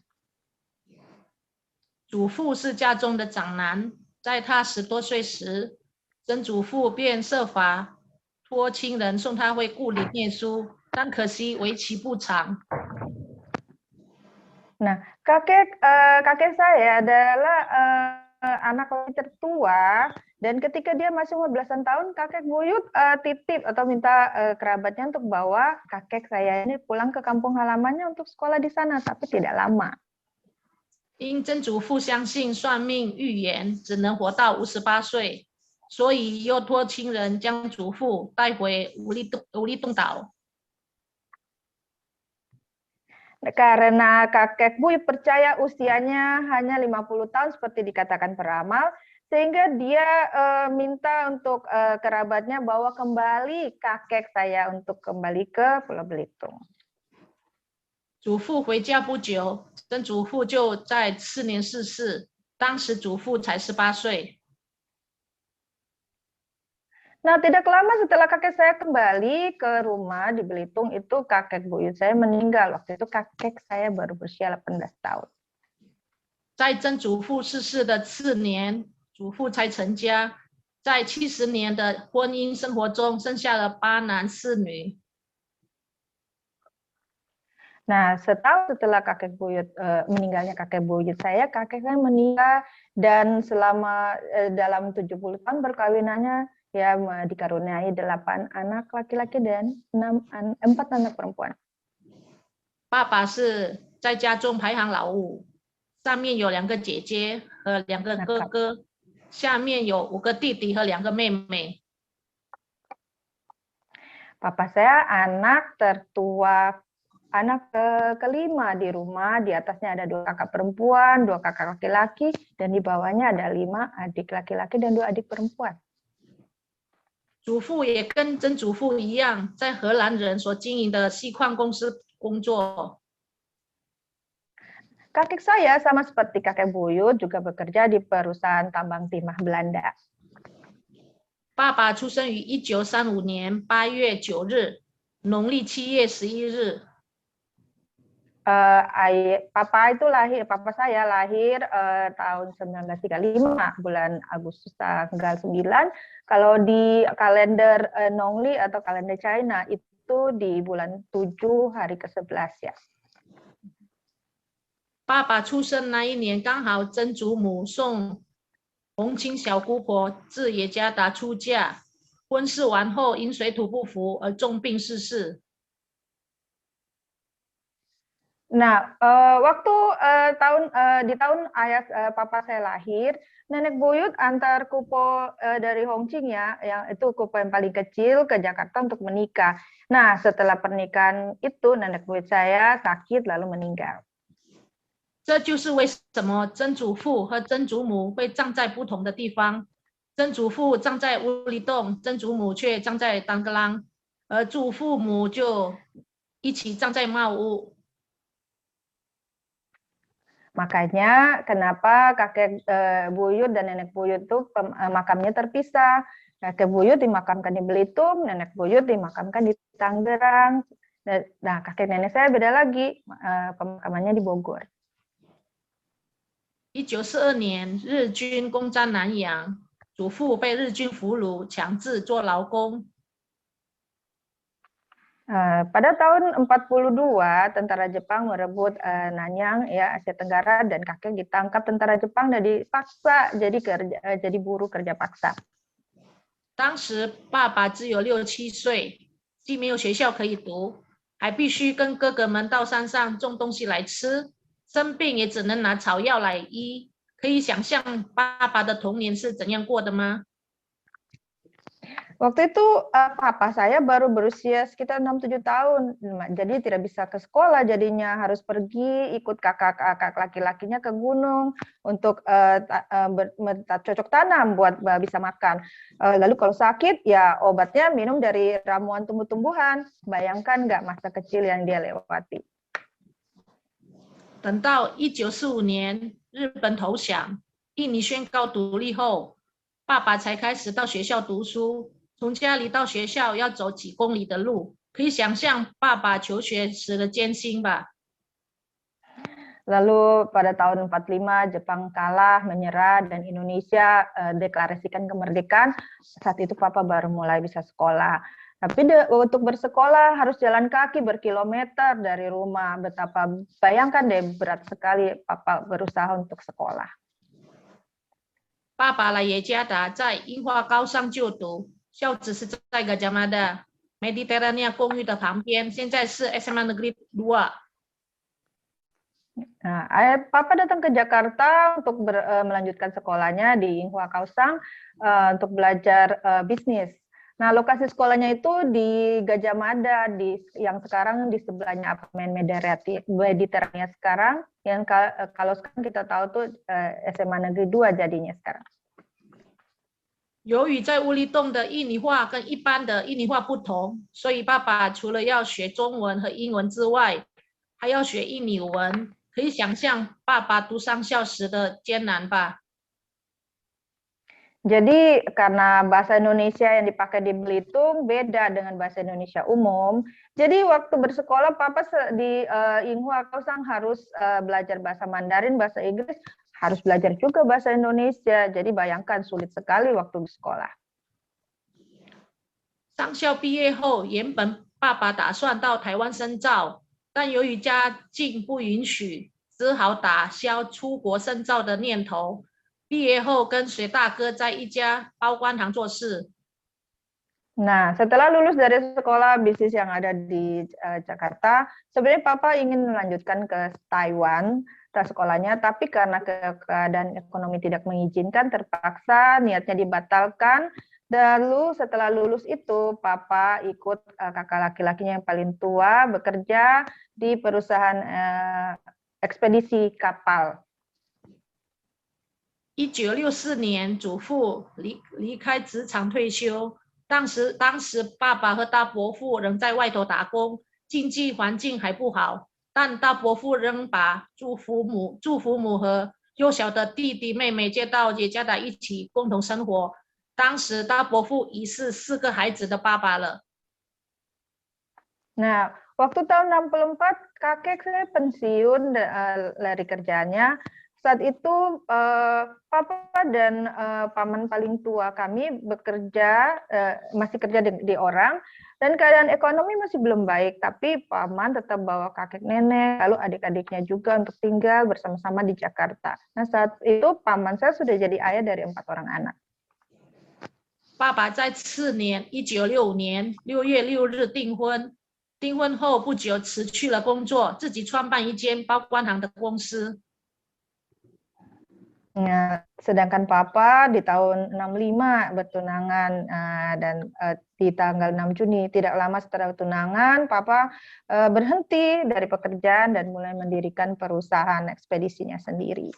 祖父是家中的长男，在他10多岁时，曾祖父便设法托亲人送他回故里念书，但可惜为期不长。Nah, kakek saya adalah anak laki tertua, dan ketika dia masih umur belasan tahun, kakek buyut titip atau minta kerabatnya untuk bawa kakek saya ini pulang ke kampung halamannya untuk sekolah di sana, tapi tidak lama. 因曾祖父相信算命预言只能活到58岁，所以又托亲人将祖父带回无力洞岛。 Karena kakek buyut percaya usianya hanya 50 tahun seperti dikatakan peramal, sehingga dia minta untuk kerabatnya bawa kembali kakek saya untuk kembali ke Pulau Belitung. 祖父回家不久，曾祖父就在次年逝世，当时祖父才18岁。 Nah, tidak lama setelah kakek saya kembali ke rumah di Belitung, itu kakek buyut saya meninggal. Waktu itu kakek saya baru berusia 18 tahun. 在曾祖父逝世的次年，祖父才成家，在70年的婚姻生活中，生下了8男4女。 Nah, setahun setelah meninggalnya kakek buyut saya meninggal, dan selama dalam 70 tahun perkawinannya ya dikaruniai 8 anak laki-laki dan 4 anak perempuan. 爸爸是在家中排行老5，上面有2个姐姐和2个哥哥，下面有5个弟弟和2个妹妹。 Papa saya anak tertua, anak kelima di rumah, di atasnya ada 2 kakak perempuan, 2 kakak laki-laki, dan di bawahnya ada 5 adik laki-laki dan 2 adik perempuan. 祖父也跟曾祖父一样，在荷兰人所经营的锡矿公司工作。 Kakek saya sama seperti kakek buyut juga bekerja di perusahaan tambang timah Belanda. 爸爸出生于1935年8月9日，农历7月11日。 Papa saya lahir tahun 1935 bulan Agustus tanggal 9. Kalau di kalender Nongli atau kalender China itu di bulan 7 hari ke-11 ya. 爸爸出生那一年刚好曾祖母送红青小姑婆至雅加达出嫁，婚事完后因水土不服而重病逝世。 Nah, waktu di tahun ayah papa saya lahir, nenek buyut antar kupo dari Hongqing ya, yang itu kupo yang paling kecil ke Jakarta untuk menikah. Nah, setelah pernikahan itu nenek buyut saya sakit lalu meninggal. 这就是为什么曾祖父和曾祖母会葬在不同的地方。曾祖父葬在乌里洞，曾祖母却葬在当格朗，而祖父母就一起葬在茂屋。 Makanya kenapa kakek buyut dan nenek buyut itu makamnya terpisah. Kakek buyut dimakamkan di Belitung, nenek buyut dimakamkan di Tangerang. Nah, kakek nenek saya beda lagi, pemakamannya di Bogor. 1942年，日军攻占南洋，祖父被日军俘虏，强制做劳工。 Pada tahun 42, tentara Jepang merebut Nanyang, ya Asia Tenggara, dan kakek ditangkap tentara Jepang dan dipaksa jadi buruh kerja paksa. 当时爸爸只有6、7岁，既没有学校可以读，还必须跟哥哥们到山上种东西来吃，生病也只能拿草药来医。可以想象爸爸的童年是怎样过的吗？ Waktu itu papa saya baru berusia sekitar 6-7 tahun, jadi tidak bisa ke sekolah, jadinya harus pergi ikut kakak-kakak laki-lakinya ke gunung untuk cocok tanam buat bisa makan. Lalu kalau sakit ya obatnya minum dari ramuan tumbuh-tumbuhan. Bayangkan nggak masa kecil yang dia lewati. 等到1945年日本投降，印尼宣告独立后，爸爸才开始到学校读书。 从家里到学校要走几公里的路，可以想象爸爸求学时的艰辛吧。Lalu pada tahun 45 Jepang kalah, menyerah, dan Indonesia deklarasikan kemerdekaan. Saat itu Papa baru mulai bisa sekolah. Tapi untuk bersekolah harus jalan kaki berkilometer dari rumah. Betapa bayangkan deh, berat sekali Papa berusaha untuk sekolah. 爸爸来耶加达在樱花高上就读，校址是在噶加马达 Mediterania 公寓的旁边，现在是 SMA Negeri 2。 Nah, Papa datang ke Jakarta untuk melanjutkan sekolahnya di Inhua Kaohsiung untuk belajar bisnis. Nah, lokasi sekolahnya itu di Gajah Mada, yang sekarang di sebelahnya apartemen Mediterania sekarang, yang kalau sekarang kita tahu tuh SMA Negeri 2 jadinya sekarang. 由于在乌里洞的印尼话跟一般的印尼话不同，所以爸爸除了要学中文和英文之外，还要学印尼文。可以想象爸爸读商校时的艰难吧。 Jadi karena bahasa Indonesia yang dipakai di Belitung beda dengan bahasa Indonesia umum, jadi waktu bersekolah Papa di Inhua Kaohsiung harus belajar bahasa Mandarin, bahasa Inggris, harus belajar juga bahasa Indonesia. Jadi bayangkan sulit sekali waktu di sekolah. 上校毕业后，原本爸爸打算到台湾深造，但由于家境不允许，只好打消出国深造的念头。 毕业后跟随大哥在一家包关行做事。 Nah, setelah lulus dari sekolah bisnis yang ada di Jakarta, sebenarnya Papa ingin melanjutkan ke Taiwan sekolahnya, tapi karena keadaan ekonomi tidak mengizinkan, terpaksa niatnya dibatalkan. Lalu setelah lulus itu, Papa ikut kakak laki-lakinya yang paling tua bekerja di perusahaan ekspedisi kapal. 1964年，祖父离开职场退休。当时爸爸和大伯父仍在外头打工，经济环境还不好，但大伯父仍把祝福母和幼小的弟弟妹妹接到耶加达一起共同生活。当时大伯父已是4个孩子的爸爸了。 Nah, waktu tahun 64 kakek saya pensiun dari kerjanya. Saat itu Papa dan paman paling tua kami bekerja, masih kerja di orang, dan keadaan ekonomi masih belum baik, tapi paman tetap bawa kakek nenek, lalu adik-adiknya juga untuk tinggal bersama-sama di Jakarta. Nah, saat itu paman saya sudah jadi ayah dari 4 orang anak. 爸爸在次年1965年6月6日订婚，订婚后不久辞去了工作，自己创办一间包关行的公司。 Nah, sedangkan Papa di tahun 65 bertunangan dan di tanggal 6 Juni tidak lama setelah tunangan Papa berhenti dari pekerjaan dan mulai mendirikan perusahaan ekspedisinya sendiri.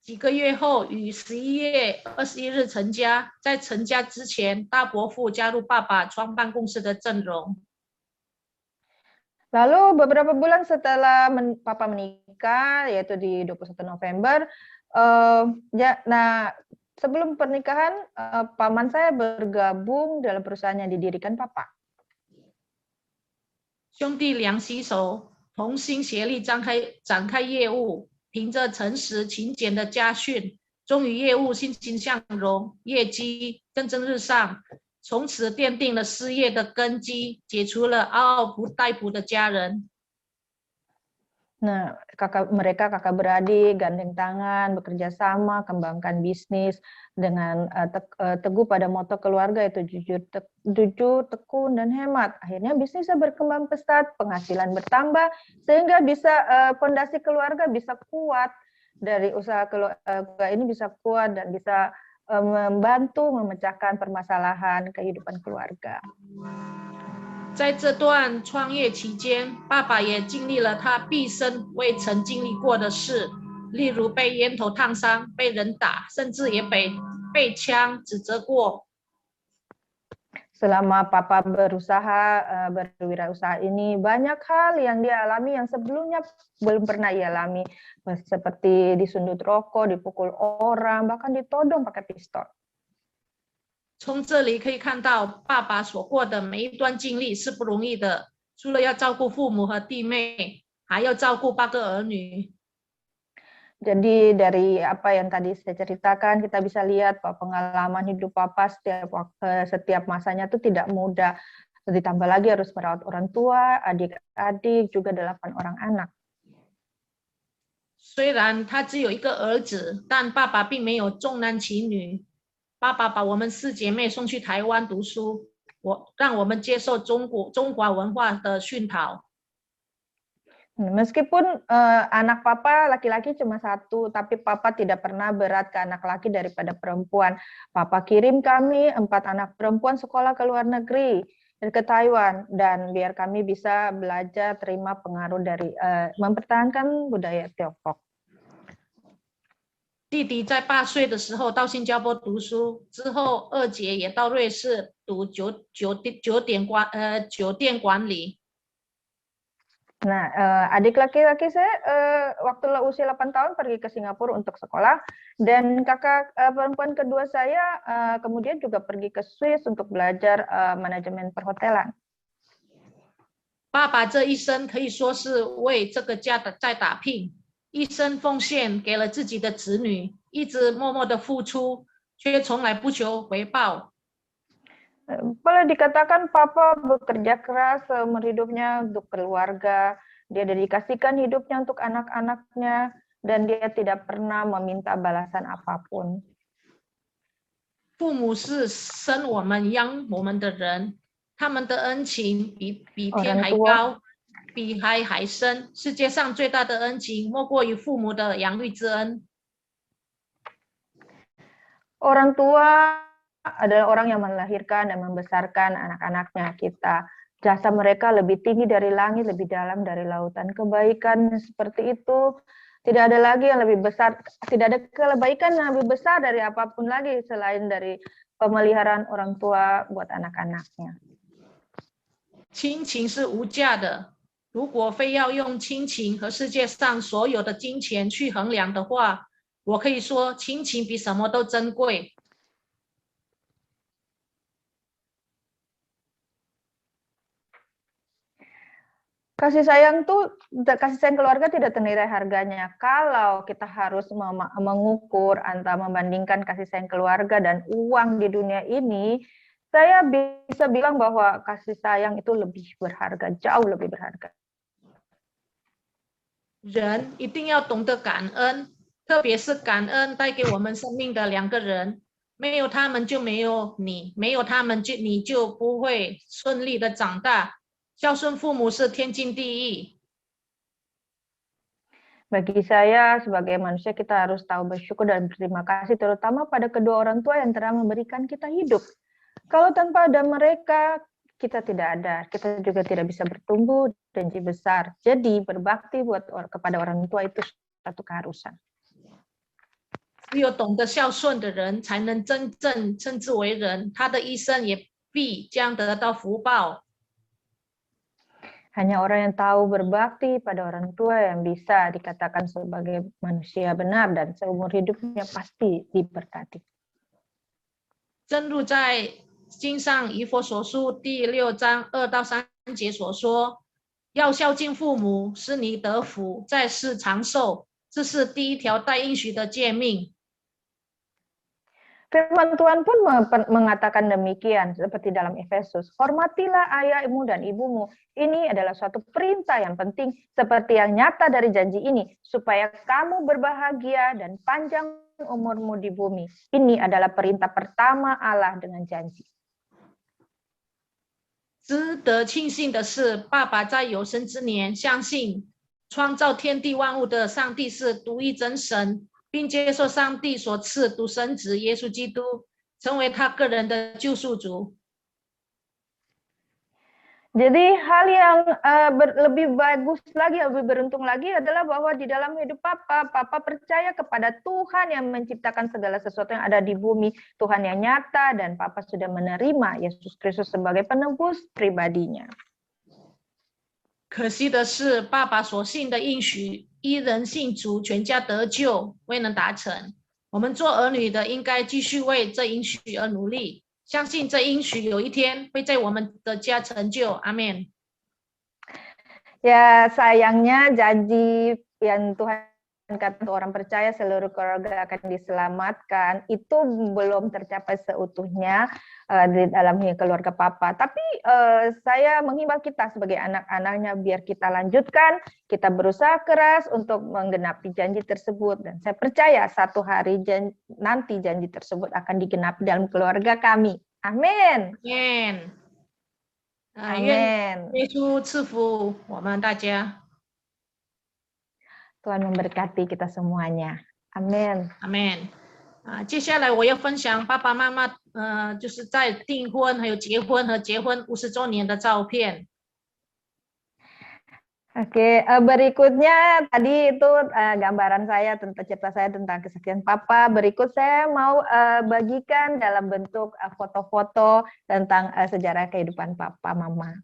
几个月后，于11月21日成家。在成家之前，大伯父加入爸爸创办公司的阵容。 Lalu beberapa bulan setelah Papa menikah, yaitu di 21 November, nah sebelum pernikahan, paman saya bergabung dalam perusahaan yang didirikan Papa. 兄弟俩携手，同心协力展开业务，凭着诚实勤俭的家训，终于业务欣欣向荣，业绩蒸蒸日上。 从此奠定了事业的根基，解除了嗷嗷不待哺的家人。 Nah, mereka kakak beradik gandeng tangan, bekerja sama, kembangkan bisnis dengan teguh pada moto keluarga itu jujur, tekun, dan hemat. Akhirnya bisnisnya berkembang pesat, penghasilan bertambah, sehingga bisa fondasi keluarga bisa kuat, dari usaha keluarga ini bisa kuat dan bisa membantu memecahkan permasalahan kehidupan keluarga. 在这段创业期间，爸爸也经历了他毕生未曾经历过的事，例如被烟头烫伤、被人打，甚至也被枪指责过。 Selama Papa berwirausaha ini, banyak hal yang dia alami yang sebelumnya belum pernah ia alami, seperti disundut rokok, dipukul orang, bahkan ditodong pakai pistol. 从这里可以看到，爸爸所过的每一段经历是不容易的，除了要照顾父母和弟妹，还要照顾8个儿女。 Jadi dari apa yang tadi saya ceritakan, kita bisa lihat bahwa pengalaman hidup Papa setiap masanya itu tidak mudah. Ditambah lagi harus merawat orang tua, adik-adik, juga 8 orang anak. 虽然他只有1个儿子，但爸爸并没有重男轻女。爸爸把我们4姐妹送去台湾读书，让我们接受中华文化的熏陶。 Meskipun anak Papa laki-laki cuma 1, tapi Papa tidak pernah berat ke anak laki daripada perempuan. Papa kirim kami 4 anak perempuan sekolah ke luar negeri, ke Taiwan, dan biar kami bisa belajar terima pengaruh dari mempertahankan budaya Tiongkok. 弟弟在8岁的时候到新加坡读书，之后2姐也到瑞士读酒店管理。 Nah, adik laki-laki saya waktu usia 8 tahun pergi ke Singapura untuk sekolah, dan kakak perempuan kedua saya kemudian juga pergi ke Swiss untuk belajar manajemen perhotelan. 爸爸这一生可以说是为这个家在打拼，一生奉献给了自己的子女，一直默默的付出，却从来不求回报。 Boleh dikatakan Papa bekerja keras seumur hidupnya untuk keluarga, dia dedikasikan hidupnya untuk anak-anaknya, dan dia tidak pernah meminta balasan apapun. 父母是生我们养我们的人，他们的恩情比天还高，比海还深。世界上最大的恩情莫过于父母的养育之恩。 Orang tua adalah orang yang melahirkan dan membesarkan anak-anaknya kita. Jasa mereka lebih tinggi dari langit, lebih dalam dari lautan. Kebaikan seperti itu tidak ada lagi yang lebih besar, tidak ada kebaikan yang lebih besar dari apapun lagi selain dari pemeliharaan orang tua buat anak-anaknya. 亲情是无价的，如果非要用亲情和世界上所有的金钱去衡量的话，我可以说亲情比什么都珍贵。 Kasih sayang keluarga tidak ternilai harganya. Kalau kita harus mengukur antara membandingkan kasih sayang keluarga dan uang di dunia ini, saya bisa bilang bahwa kasih sayang itu lebih berharga, jauh lebih berharga. 人一定要懂得感恩，特别是感恩带给我们生命的2个人，没有他们就没有你，没有他们你就不会顺利的长大。 孝顺父母是天经地义。 Bagi saya sebagai manusia kita harus tahu bersyukur dan berterima kasih terutama pada kedua orang tua yang telah memberikan kita hidup. Kalau tanpa ada mereka kita tidak ada, kita juga tidak bisa bertumbuh dan jadi besar. Jadi berbakti kepada orang tua itu satu keharusan. 只有懂得孝顺的人才能真正称之为人，他的一生也必将得到福报。 Hanya orang yang tahu berbakti pada orang tua yang bisa dikatakan sebagai manusia benar dan seumur hidupnya pasti diberkati. 正如在经上以弗所书第6章2到3节所说，要孝敬父母，使你得福，在世长寿，这是第1条带应许的诫命。 Firman Tuhan pun mengatakan demikian seperti dalam Efesus. Hormatilah ayahmu dan ibumu. Ini adalah suatu perintah yang penting seperti yang nyata dari janji ini supaya kamu berbahagia dan panjang umurmu di bumi. Ini adalah perintah pertama Allah dengan janji. 值得庆幸的是，爸爸在有生之年相信创造天地万物的上帝是独一真神。 并接受上帝所赐独生子耶稣基督，成为他个人的救赎主。 Jadi hal yang lebih bagus lagi, lebih beruntung lagi adalah bahwa di dalam hidup Papa percaya kepada Tuhan yang menciptakan segala sesuatu yang ada di bumi, Tuhan yang nyata, dan Papa sudah menerima Yesus Kristus sebagai penebus pribadinya. 可惜的是，爸爸所信的应许，一人信主，全家得救，未能达成。我们做儿女的，应该继续为这应许而努力，相信这应许有一天会在我们的家成就。阿们。Ya, sayangnya janji yang Tuhan kata orang percaya seluruh keluarga akan diselamatkan itu belum tercapai seutuhnya di dalam keluarga Papa. Tapi saya menghimbau kita sebagai anak-anaknya biar kita lanjutkan, kita berusaha keras untuk menggenapi janji tersebut. Dan saya percaya satu hari nanti janji tersebut akan digenapi dalam keluarga kami. Amin. Amen。愿 Amin. 耶稣赐福我们大家。 Tuhan memberkati kita semuanya. Amin. Amen。接下来我要分享爸爸妈妈就是在订婚还有结婚和结婚50周年的照片。 Oke, berikutnya tadi itu gambaran saya tentang cerita saya tentang kesaksian Papa. Berikut saya mau bagikan dalam bentuk foto-foto tentang sejarah kehidupan Papa, Mama.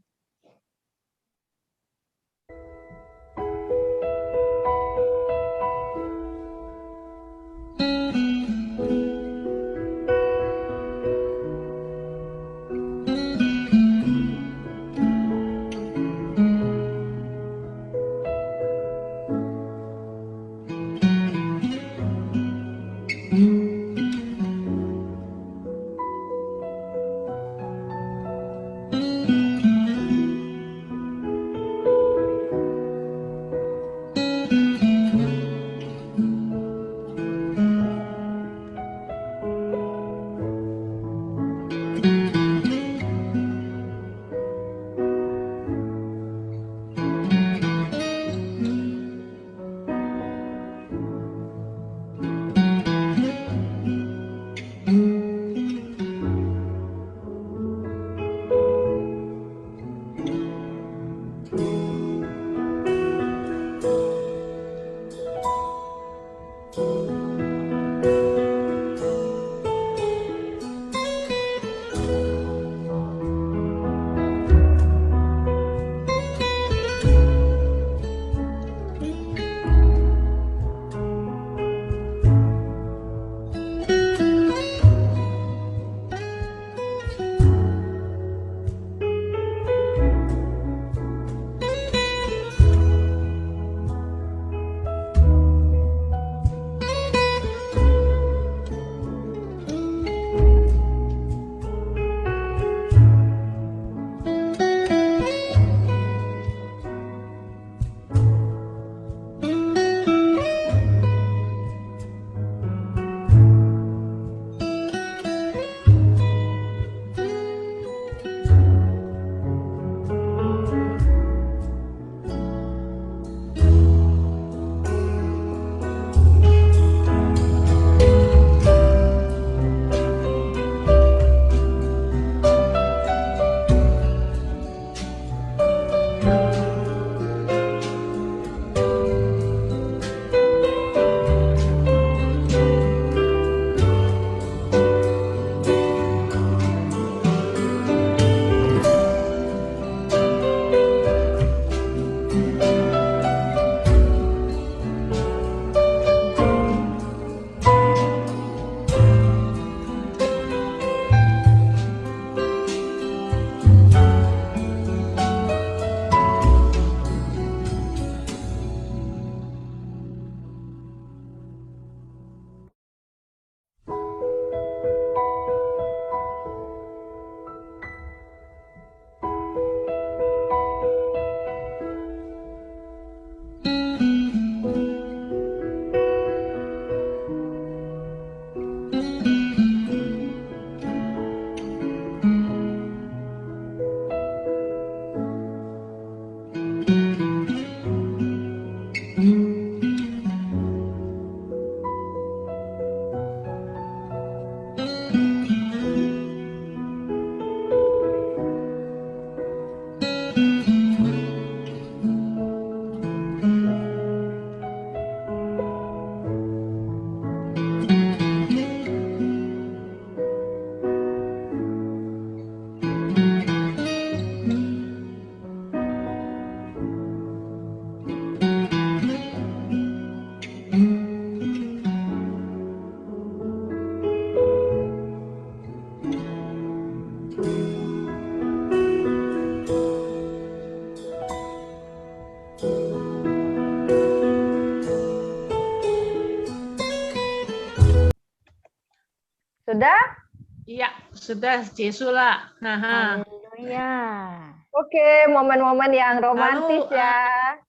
sudah 结束了，哈哈。 Haleluya. Oke, momen-momen yang romantis Lalu, ya.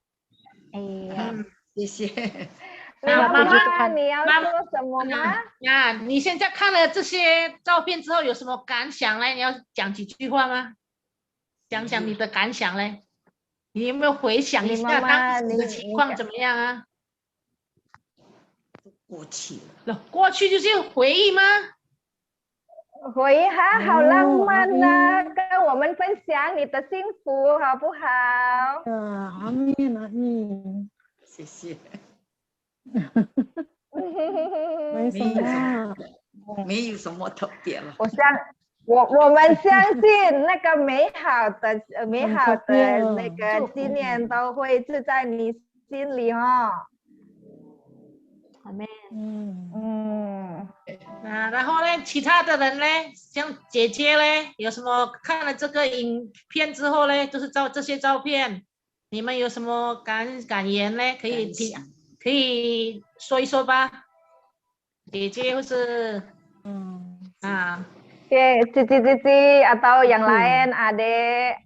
Iya. 谢谢。那妈妈妈妈，你要妈说什么吗？那你现在看了这些照片之后有什么感想嘞？你要讲几句话吗？讲讲你的感想嘞？你有没有回想一下你妈妈，当时的情况怎么样啊？过去了，过去就是回忆吗？回忆哈，好浪漫呐、阿跟我们分享你的幸福好不好？阿弥阿弥，谢谢。没什么，没有什么特别了。我们相信那个美好的那个纪念都会住在你心里哦。Amen. 然后呢，其他的人呢，像姐姐呢，有什么看了这个影片之后呢，就是这些照片，你们有什么感言呢？可以说一说吧，姐姐或是Cici atau yang lain adek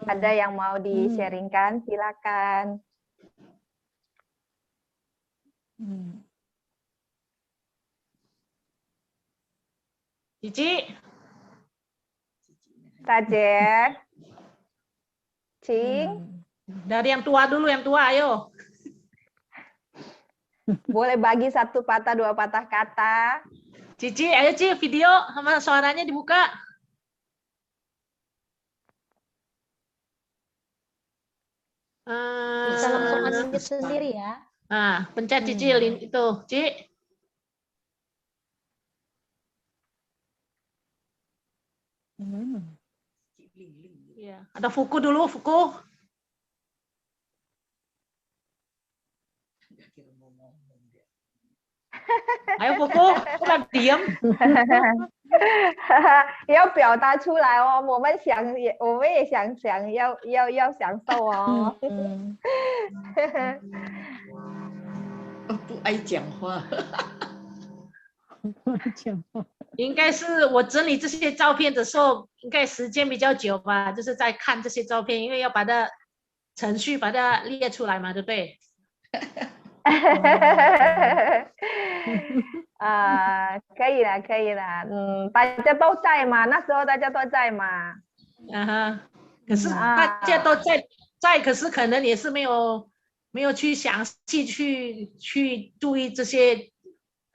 ada yang mau di-sharingkan silakan. 姐姐，大姐，请 dari yang tua dulu, yang tua, ayo. boleh bagi satu patah dua patah kata. Cici, ayo Ci, video sama suaranya dibuka. Bisa langsung unmute sendiri ya. Nah, pencet Cici link itu, Ci. Ya, ada Fuku dulu, Fuku. Ayo Fuku, udah diam. 要表达出来哦，我们也想要享受哦。不爱讲话。应该是我整理这些照片的时候，应该时间比较久吧，就是在看这些照片，因为要把它程序把它列出来嘛，对不对？可以了，可以了，大家都在嘛，那时候大家都在嘛。可是大家都在，可是可能也是没有去详细去注意这些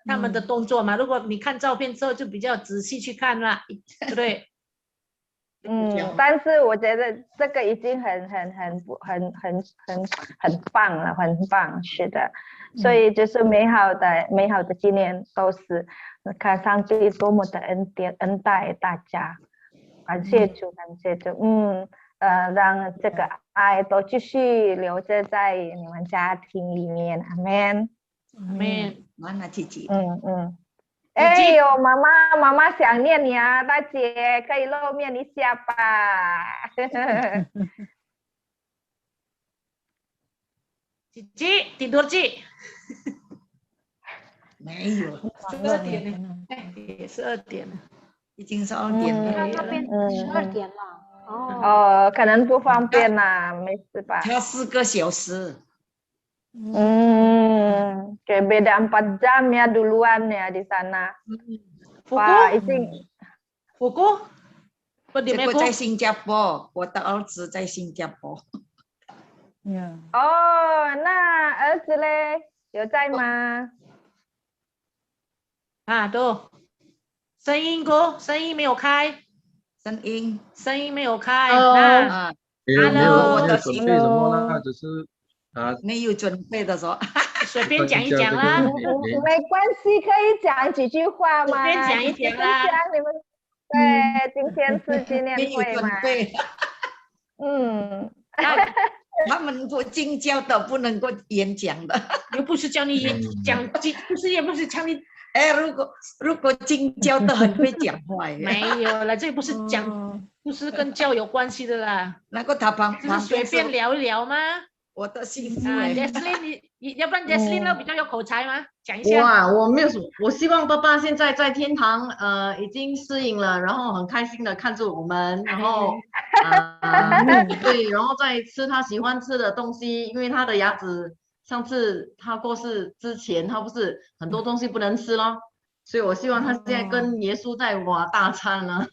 他们的动作嘛。如果你看照片之后，就比较仔细去看啦，对不对？但是我觉得这个已经很棒了，很棒，是的。所以就是美好的纪念都是看上帝多么的恩待大家，感谢主，感谢主，让这个爱都继续留着在你们家庭里面，阿们，阿们，妈妈姐姐，哎呦，妈妈想念你啊，大姐可以露面一下吧。Cici, tidur Ci. 没有，12点了，也12点了，已经12点了。他那边12点了。哦，可能不方便啦，没事吧？差4个小时。Kayak beda 4 jam ya duluan ya di sana. Wah, Fuku? 这个在新加坡，我的儿子在新加坡。哦，那儿子嘞有在吗？都声音哥，声音没有开，声音没有开。没有准备什么啦，只是没有准备的说，随便讲一讲啦，没关系，可以讲几句话吗？随便讲一讲啦。你们对，今天是纪念会嘛？他们不进教的，不能够演讲的。又不是叫你演讲，也不是叫你。如果进教的很会讲话。没有了，这不是讲，不是跟教有关系的啦。那个他旁就是随便聊一聊吗？我的幸福Jesslyn， 你要不然 Jesslyn 呢比较有口才吗？讲一下。哇，我没有什么，我希望爸爸现在在天堂，已经适应了，然后很开心的看着我们，然后对，然后再吃他喜欢吃的东西，因为他的牙齿上次他过世之前，他不是很多东西不能吃咯。所以我希望他现在跟耶稣在大餐了，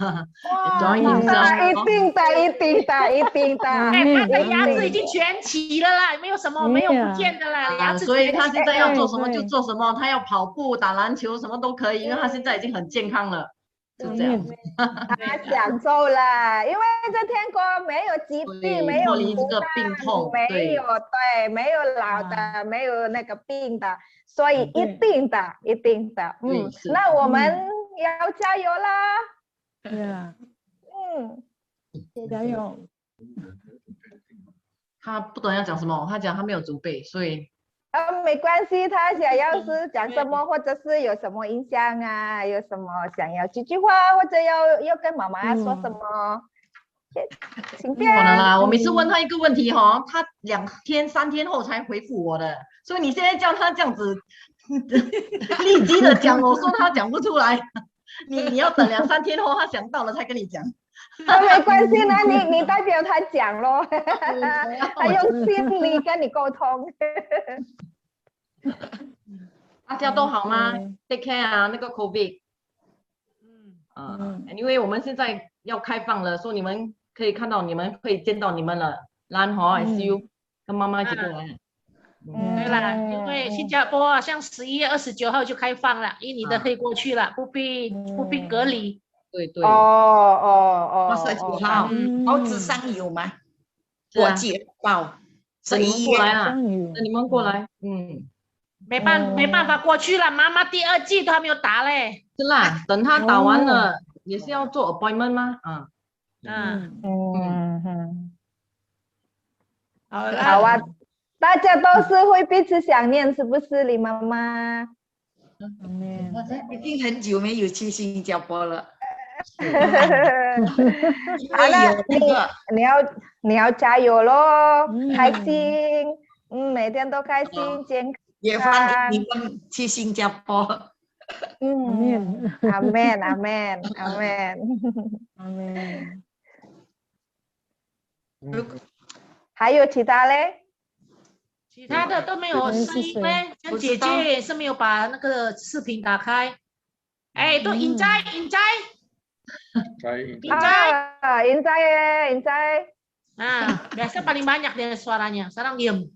转一下。一定的，一定的，一定的。他的牙齿已经全齐了啦，没有什么没有不见的啦，牙齿。所以他现在要做什么就做什么，他要跑步、打篮球什么都可以，因为他现在已经很健康了，就这样。他享受了，因为在天国没有疾病，没有这个病痛，没有对，没有老的，没有那个病的。所以一定的，一定的，那我们要加油啦！对啊，加油！他不懂要讲什么，他讲他没有准备，所以没关系，他想要是讲什么，或者是有什么印象啊，有什么想要几句话，或者要跟妈妈说什么，请便。可能啦，我每次问他一个问题他2天3天后才回复我的。所以你现在叫他这样子立即的讲，我说他讲不出来，你要等2、3天后他想到了才跟你讲。没关系呢，你代表他讲咯，他用心理跟你沟通。大家都好吗 ？Take care 啊，那个 COVID。因为我们现在要开放了，所以你们可以看到，你们可以见到你们了。兰和 ICU 跟妈妈一起过来。对啦，因为新加坡像11月29号就开放了，印尼的可以过去了，不必隔离。对。29号，报纸上有吗？国际报11月啊，那你们过来，没办法过去了，妈妈第2剂都还没有打嘞。是啦，等他打完了，也是要做 appointment 吗？好啊。大家都是会彼此想念，是不是李妈妈？已经很久没有去新加坡了。好了，你要加油咯，开心，每天都开心健康。也欢迎你们去新加坡。阿门，阿门，阿门，阿门。还有其他嘞？其他的都没有声音嘞，像姐姐也是没有把那个视频打开。都Injai。Biasa paling banyak dia suaranya, sekarang diam。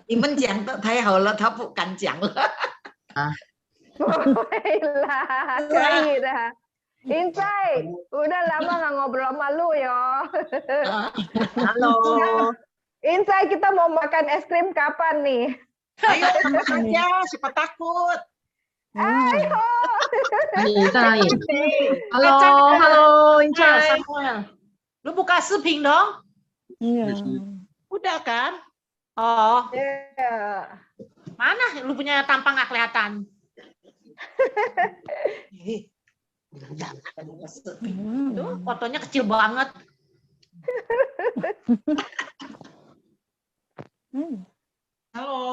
你们讲的太好了，他不敢讲了。不会啦，可以的。Injai, udah lama nggak ngobrol sama lu ya. Halo. Injai, kita mau makan es krim kapan nih? Ayo sama aja, siapa takut. Ayo. Halo, Injai. Lu buka视频 dong? Iya. Udah kan? Oh. Yeah. Mana lu punya tampang nggak kelihatan? Tuh, fotonya kecil banget. Halo.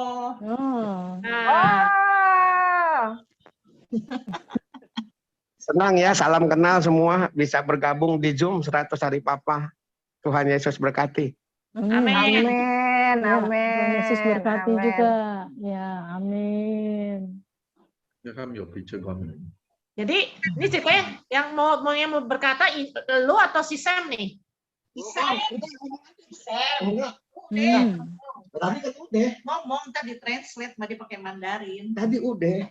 Senang ya, salam kenal semua bisa bergabung di Zoom 100 Hari Papa. Tuhan Yesus berkati. Amin. Amin. Tuhan Yesus berkati juga. Ya, amin. Jadi ini Ciko yang mau berkata lu atau si Sam nih? Sam. Tadi kan udah ngomong, tadi translate tadi pakai Mandarin. Tadi udah.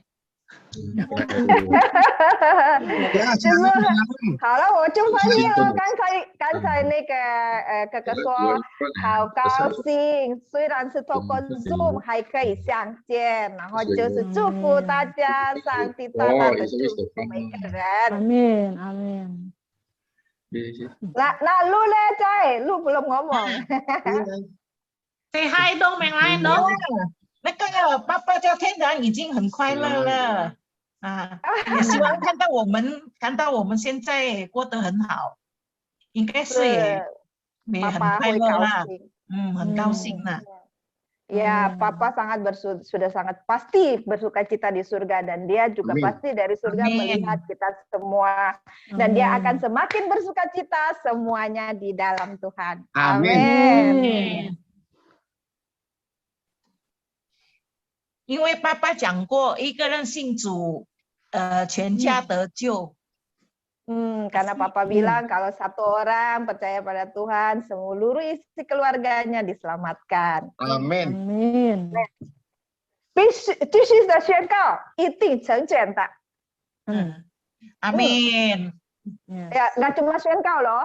好了，我就翻译了。刚才那个哥哥说好高兴，虽然是透过 Zoom 还可以相见，然后就是祝福大家，上帝大大的祝福每个人。Amin, amin. Nah, lu deh, Cai, lu belum ngomong. Say hi dong, yang lain dong. 那个爸爸在天堂已经很快乐了啊，也希望看到我们现在过得很好，应该是耶。也很 Papa 快 会 乐 高 啦， 兴。很高兴啦。 Ya, Papa sudah sangat pasti bersukacita di surga dan dia juga Amin. pasti dari surga Amin. melihat kita semua dan dia akan semakin bersukacita semuanya di dalam Tuhan. Amin. Amin. 因为爸爸讲过，一个人信主，全家得救。 Karena Papa bilang kalau satu orang percaya pada Tuhan, seluruh isi keluarganya diselamatkan. Amin. Amin. 继续的宣告，一定成全的。阿门。 Ya, nggak cuma 宣告loh.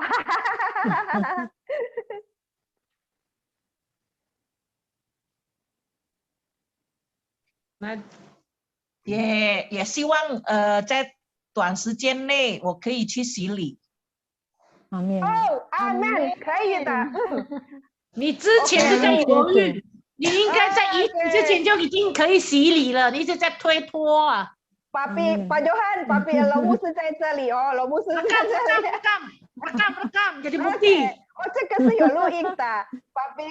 那也希望在短时间内我可以去洗礼。 Amin. Oh, amin, 可以的。你之前是在犹豫，你应该在移民之前就已经可以洗礼了，你一直在推脱啊。 Papi, Pak Johan, Papi, lo mesti 在这里哦，lo mesti 在这里。 rekam, jadi bukti. Oh, 这个是有录音的。Papi,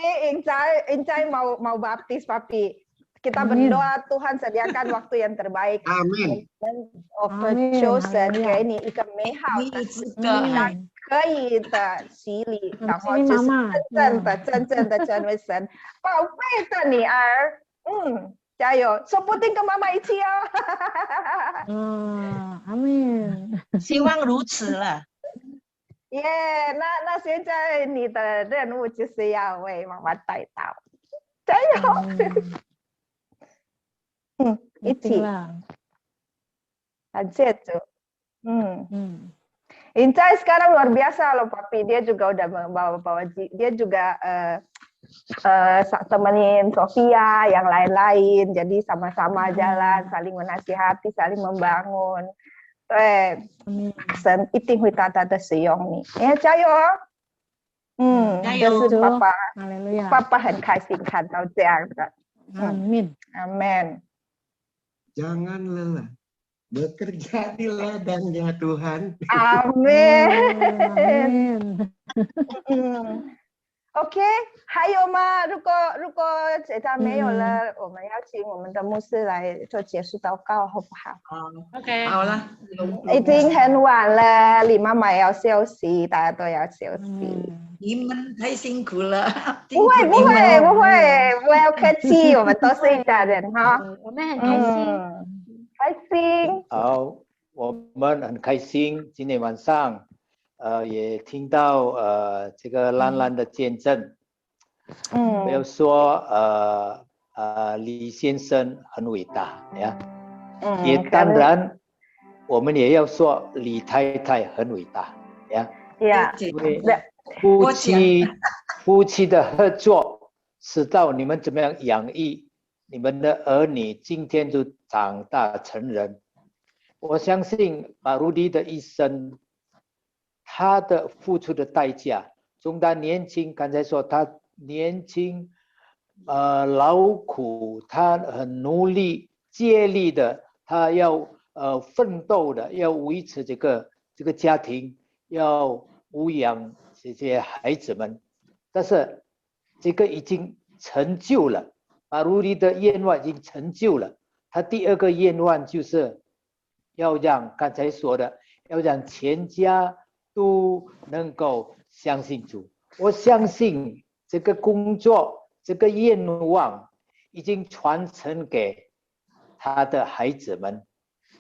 Injai mau baptis, Papi. Kita berdoa Tuhan sediakan waktu yang terbaik. Amin. Chosen 给你一个美好的时间，可以的洗礼，然后就是真正的成为神宝贝的女儿。加油，说不定跟妈妈一起哦。Amin. 希望如此了。耶，那现在你的任务就是要为妈妈带祷，加油。一起。Lanjut tuh. Injai sekarang luar biasa loh, Papi. Dia juga udah bawa dia juga temenin Sofia, yang lain-lain. Jadi sama-sama jalan, saling menasihati, saling membangun. Sen iting hui tata de siyong ni. Ya, 加油哦。这是爸爸很开心看到这样的。Amin. Amin. Jangan lelah bekerja di ladangnya Tuhan. Amin. OK， 还有吗？如果现在没有了，我们要请我们的牧师来做结束祷告，好不好 OK， 好了，已经很晚了，李妈妈要休息，大家都要休息。你们太辛苦了。不会，不要客气，我们都是一家人哈。我们很开心。开心。好，我们很开心，今天晚上。也听到这个兰兰的见证，我要说李先生很伟大呀，也当然我们也要说李太太很伟大呀，因为夫妻的合作，知道你们怎么样养育你们的儿女，今天就长大成人。我相信把鲁迪的一生。他的付出的代价，从他年轻，刚才说他年轻，劳苦，他很努力、竭力的，他要奋斗的，要维持这个家庭，要抚养这些孩子们。但是这个已经成就了，马鲁里的愿望已经成就了。他第二个愿望就是要让刚才说的，要让全家。都能够相信主，我相信这个工作、这个愿望已经传承给他的孩子们。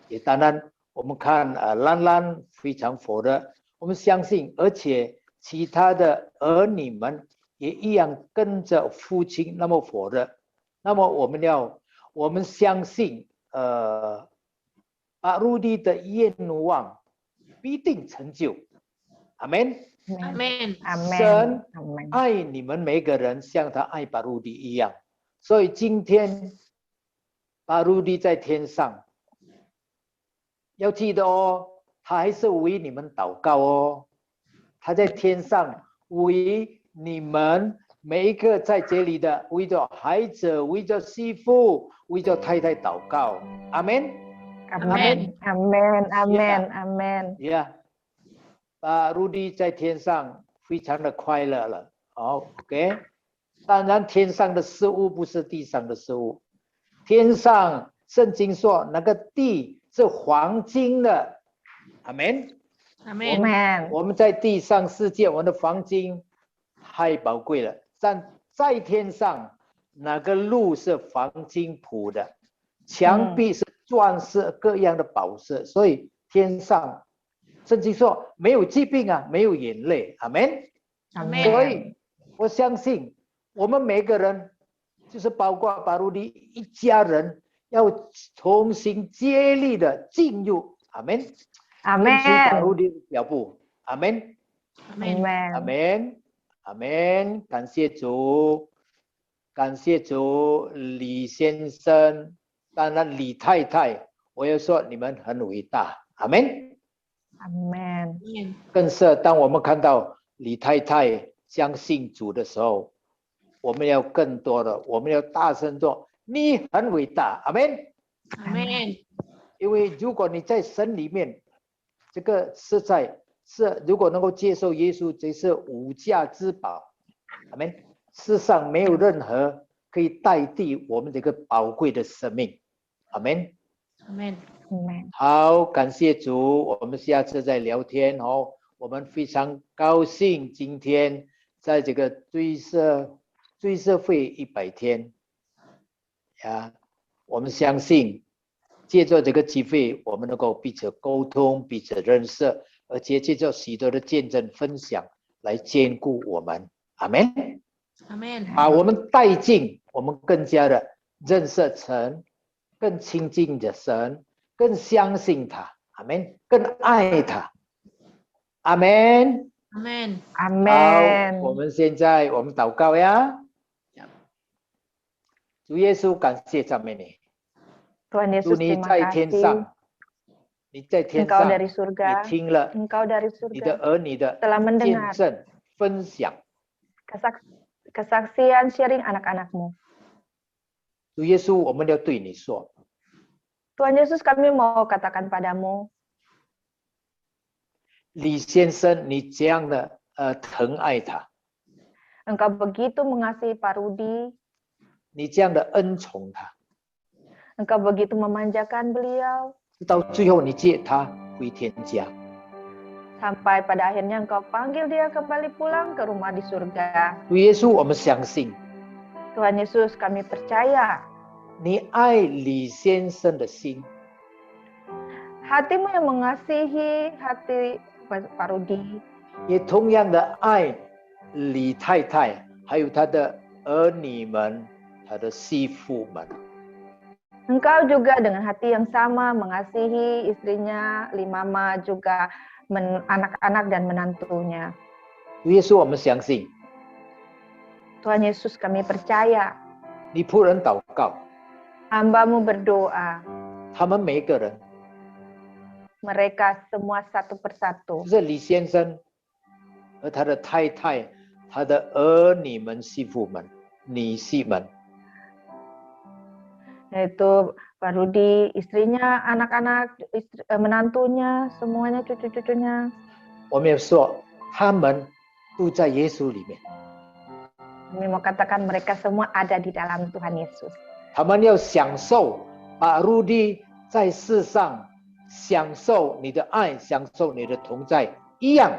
也当然，我们看兰兰非常火热，我们相信，而且其他的儿女们也一样跟着父亲那么火热。那么我们相信，阿鲁迪的愿望必定成就。阿门，阿门，神爱你们每个人，像他爱巴鲁迪一样。所以今天巴鲁迪在天上，要记得哦，他还是为你们祷告哦。他在天上为你们每一个在这里的，为着孩子，为着媳妇，为着太太祷告。阿门，阿门，阿门，阿门，阿门。把鲁迪在天上非常的快乐了。OK， 当然天上的事物不是地上的事物，天上圣经说那个地是黄金的，阿门。阿门。Amen. 我们在地上世界，我们的黄金太宝贵了，但在天上那个路是黄金铺的，墙壁是钻石各样的宝石，所以天上圣经说没有疾病啊，没有眼泪，阿门。阿门。所以我相信我们每个人，就是包括巴鲁迪一家人，要重新接力的进入，阿门。跟随巴鲁迪的脚步，阿门。阿门。阿门。阿门。感谢主，感谢主。李先生，当然李太太，我要说你们很伟大，阿门。阿门。更是当我们看到李太太相信主的时候，我们要更多的，我们要大声说你很伟大，阿门。阿门。因为如果你在神里面，这个实在是如果能够接受耶稣，这是无价之宝，阿们。世上没有任何可以代替我们这个宝贵的生命，阿们。阿门。好，感谢主，我们下次再聊天哦。我们非常高兴今天在这个追社会100天呀，我们相信借着这个机会，我们能够彼此沟通，彼此认识，而且借着许多的见证分享来兼顾我们，阿们。阿门。我们带进，我们更加的认识神，更亲近的神，更相信他，阿们，更爱他，阿们。阿门。阿门。好，我们现在我们祷告呀。主耶稣，感谢赞美你。Tuhan Yesus, terima kasih. 你在天 Engkau 上， dari surga, 你听了 Engkau dari 你的 surga 儿女的 telah 见 mendengar 证分享。 kesaksian sharing anak-anakmu. 主耶稣，我们要对你说， Tuhan Yesus, kami mau katakan padamu, 李先生，你这样的疼爱他， Engkau begitu mengasihi Pak Rudi, 你这样的恩宠他， Engkau begitu memanjakan beliau, 到最后你接他回天家。 sampai pada akhirnya Engkau panggil dia kembali pulang ke rumah di surga. 主耶稣，我们相信 Tuhan Yesus, kami percaya 你爱李先生的心， hatimu yang mengasihi hati Pak Rudi, 也同样的爱李太太，还有他的儿女们，他的媳妇们。 Engkau juga dengan hati yang sama mengasihi istrinya, Limama, juga anak-anak dan menantunya. 主耶稣，我们相信 Tuhan Yesus, kami percaya 你仆人祷告， Hamba-Mu berdoa, 他们每一个人， mereka semua satu persatu, 就是李先生和他的太太，他的儿女们、媳妇们、女婿们， yaitu Pak Rudi, istrinya, anak-anak, menantunya, semuanya, cucu-cucunya. 我们要说，他们都在耶稣里面， Kami mau katakan mereka semua ada di dalam Tuhan Yesus. 他们要享受把路地在世上享受你的爱，享受你的同在一样。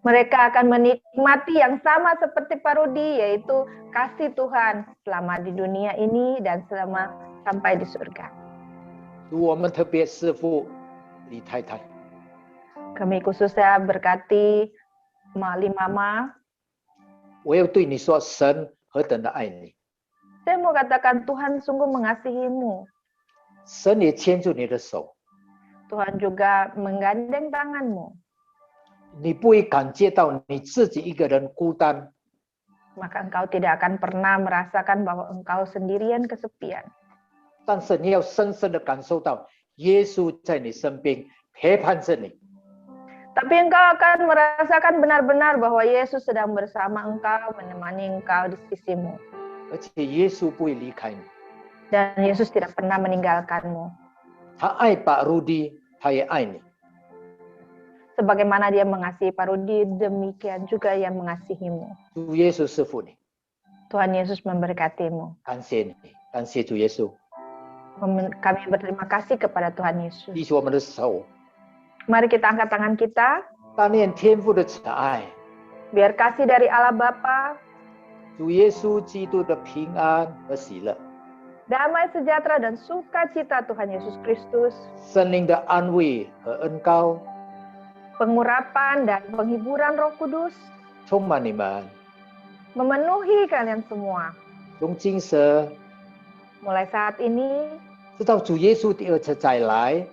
Mereka akan menikmati yang sama seperti Pak Rudi, yaitu kasih Tuhan selama di dunia ini dan selama sampai di surga. 我们特别师父李太太， Kami khususnya berkati Limama. 我要对你说，神何等的爱你， Saya mau katakan Tuhan sungguh mengasihimu. 神也牵住你的手， Tuhan juga menggandeng tanganmu. 你不会感觉到你自己一个人孤单， Maka engkau tidak akan pernah merasakan bahwa engkau sendirian kesepian. 但是你要深深的感受到耶稣在你身边陪伴着你。 Tapi engkau akan merasakan benar-benar bahwa Yesus sedang bersama engkau, menemani engkau di sisimu. 而且耶稣不会离开你， Dan Yesus tidak pernah meninggalkanmu. 他爱把路地，他也爱你。Sebagaimana dia mengasihi Pak Rudi, demikian juga ia mengasihimu. 主耶稣赐福你， Tuhan Yesus memberkatimu. 感谢你，感谢主耶稣。 Kami berterima kasih kepada Tuhan Yesus. 举起我们的手， Mari kita angkat tangan kita, 当念天父的慈爱， biar kasih dari Allah Bapa, 主耶稣基督的平安和喜乐， damai sejahtera dan sukacita Tuhan Yesus Kristus, 圣灵的安慰和恩膏 pengurapan dan penghiburan Roh Kudus 充满你们， memenuhi kalian semua. 从今时 Mulai saat ini 直到主耶稣第二次再来，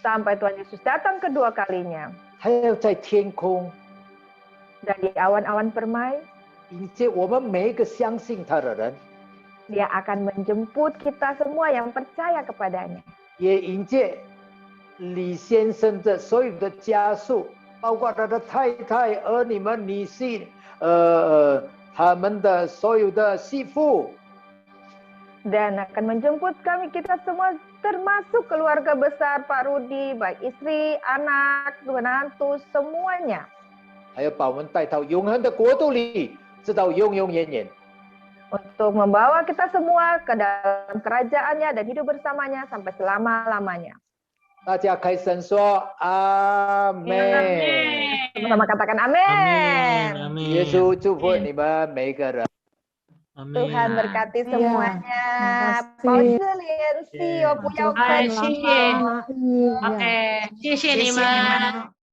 sampai Tuhan Yesus datang kedua kalinya 他要在天空 dan di awan-awan permai, 迎接我们每一个相信他的人， Dia akan menjemput kita semua yang percaya kepadanya. 也迎接李先生的所有的家属，包括他的太太、儿女们、女婿，他们的所有的媳妇。 Dan akan menjemput kita semua termasuk keluarga besar Pak Rudi, baik istri, anak, menantu, semuanya. 还要把我们带到永恒的国度里，直到永永远远。 Untuk membawa kita semua ke dalam kerajaannya dan hidup bersamanya sampai selama-lamanya. 大家开声说阿门。 Sama-sama katakan amin. 耶稣祝福你们每一个人。 Tuhan berkati Iya, semuanya. makasih. Pak Julian, see you, Puya 哎，谢谢，OK，谢谢你们。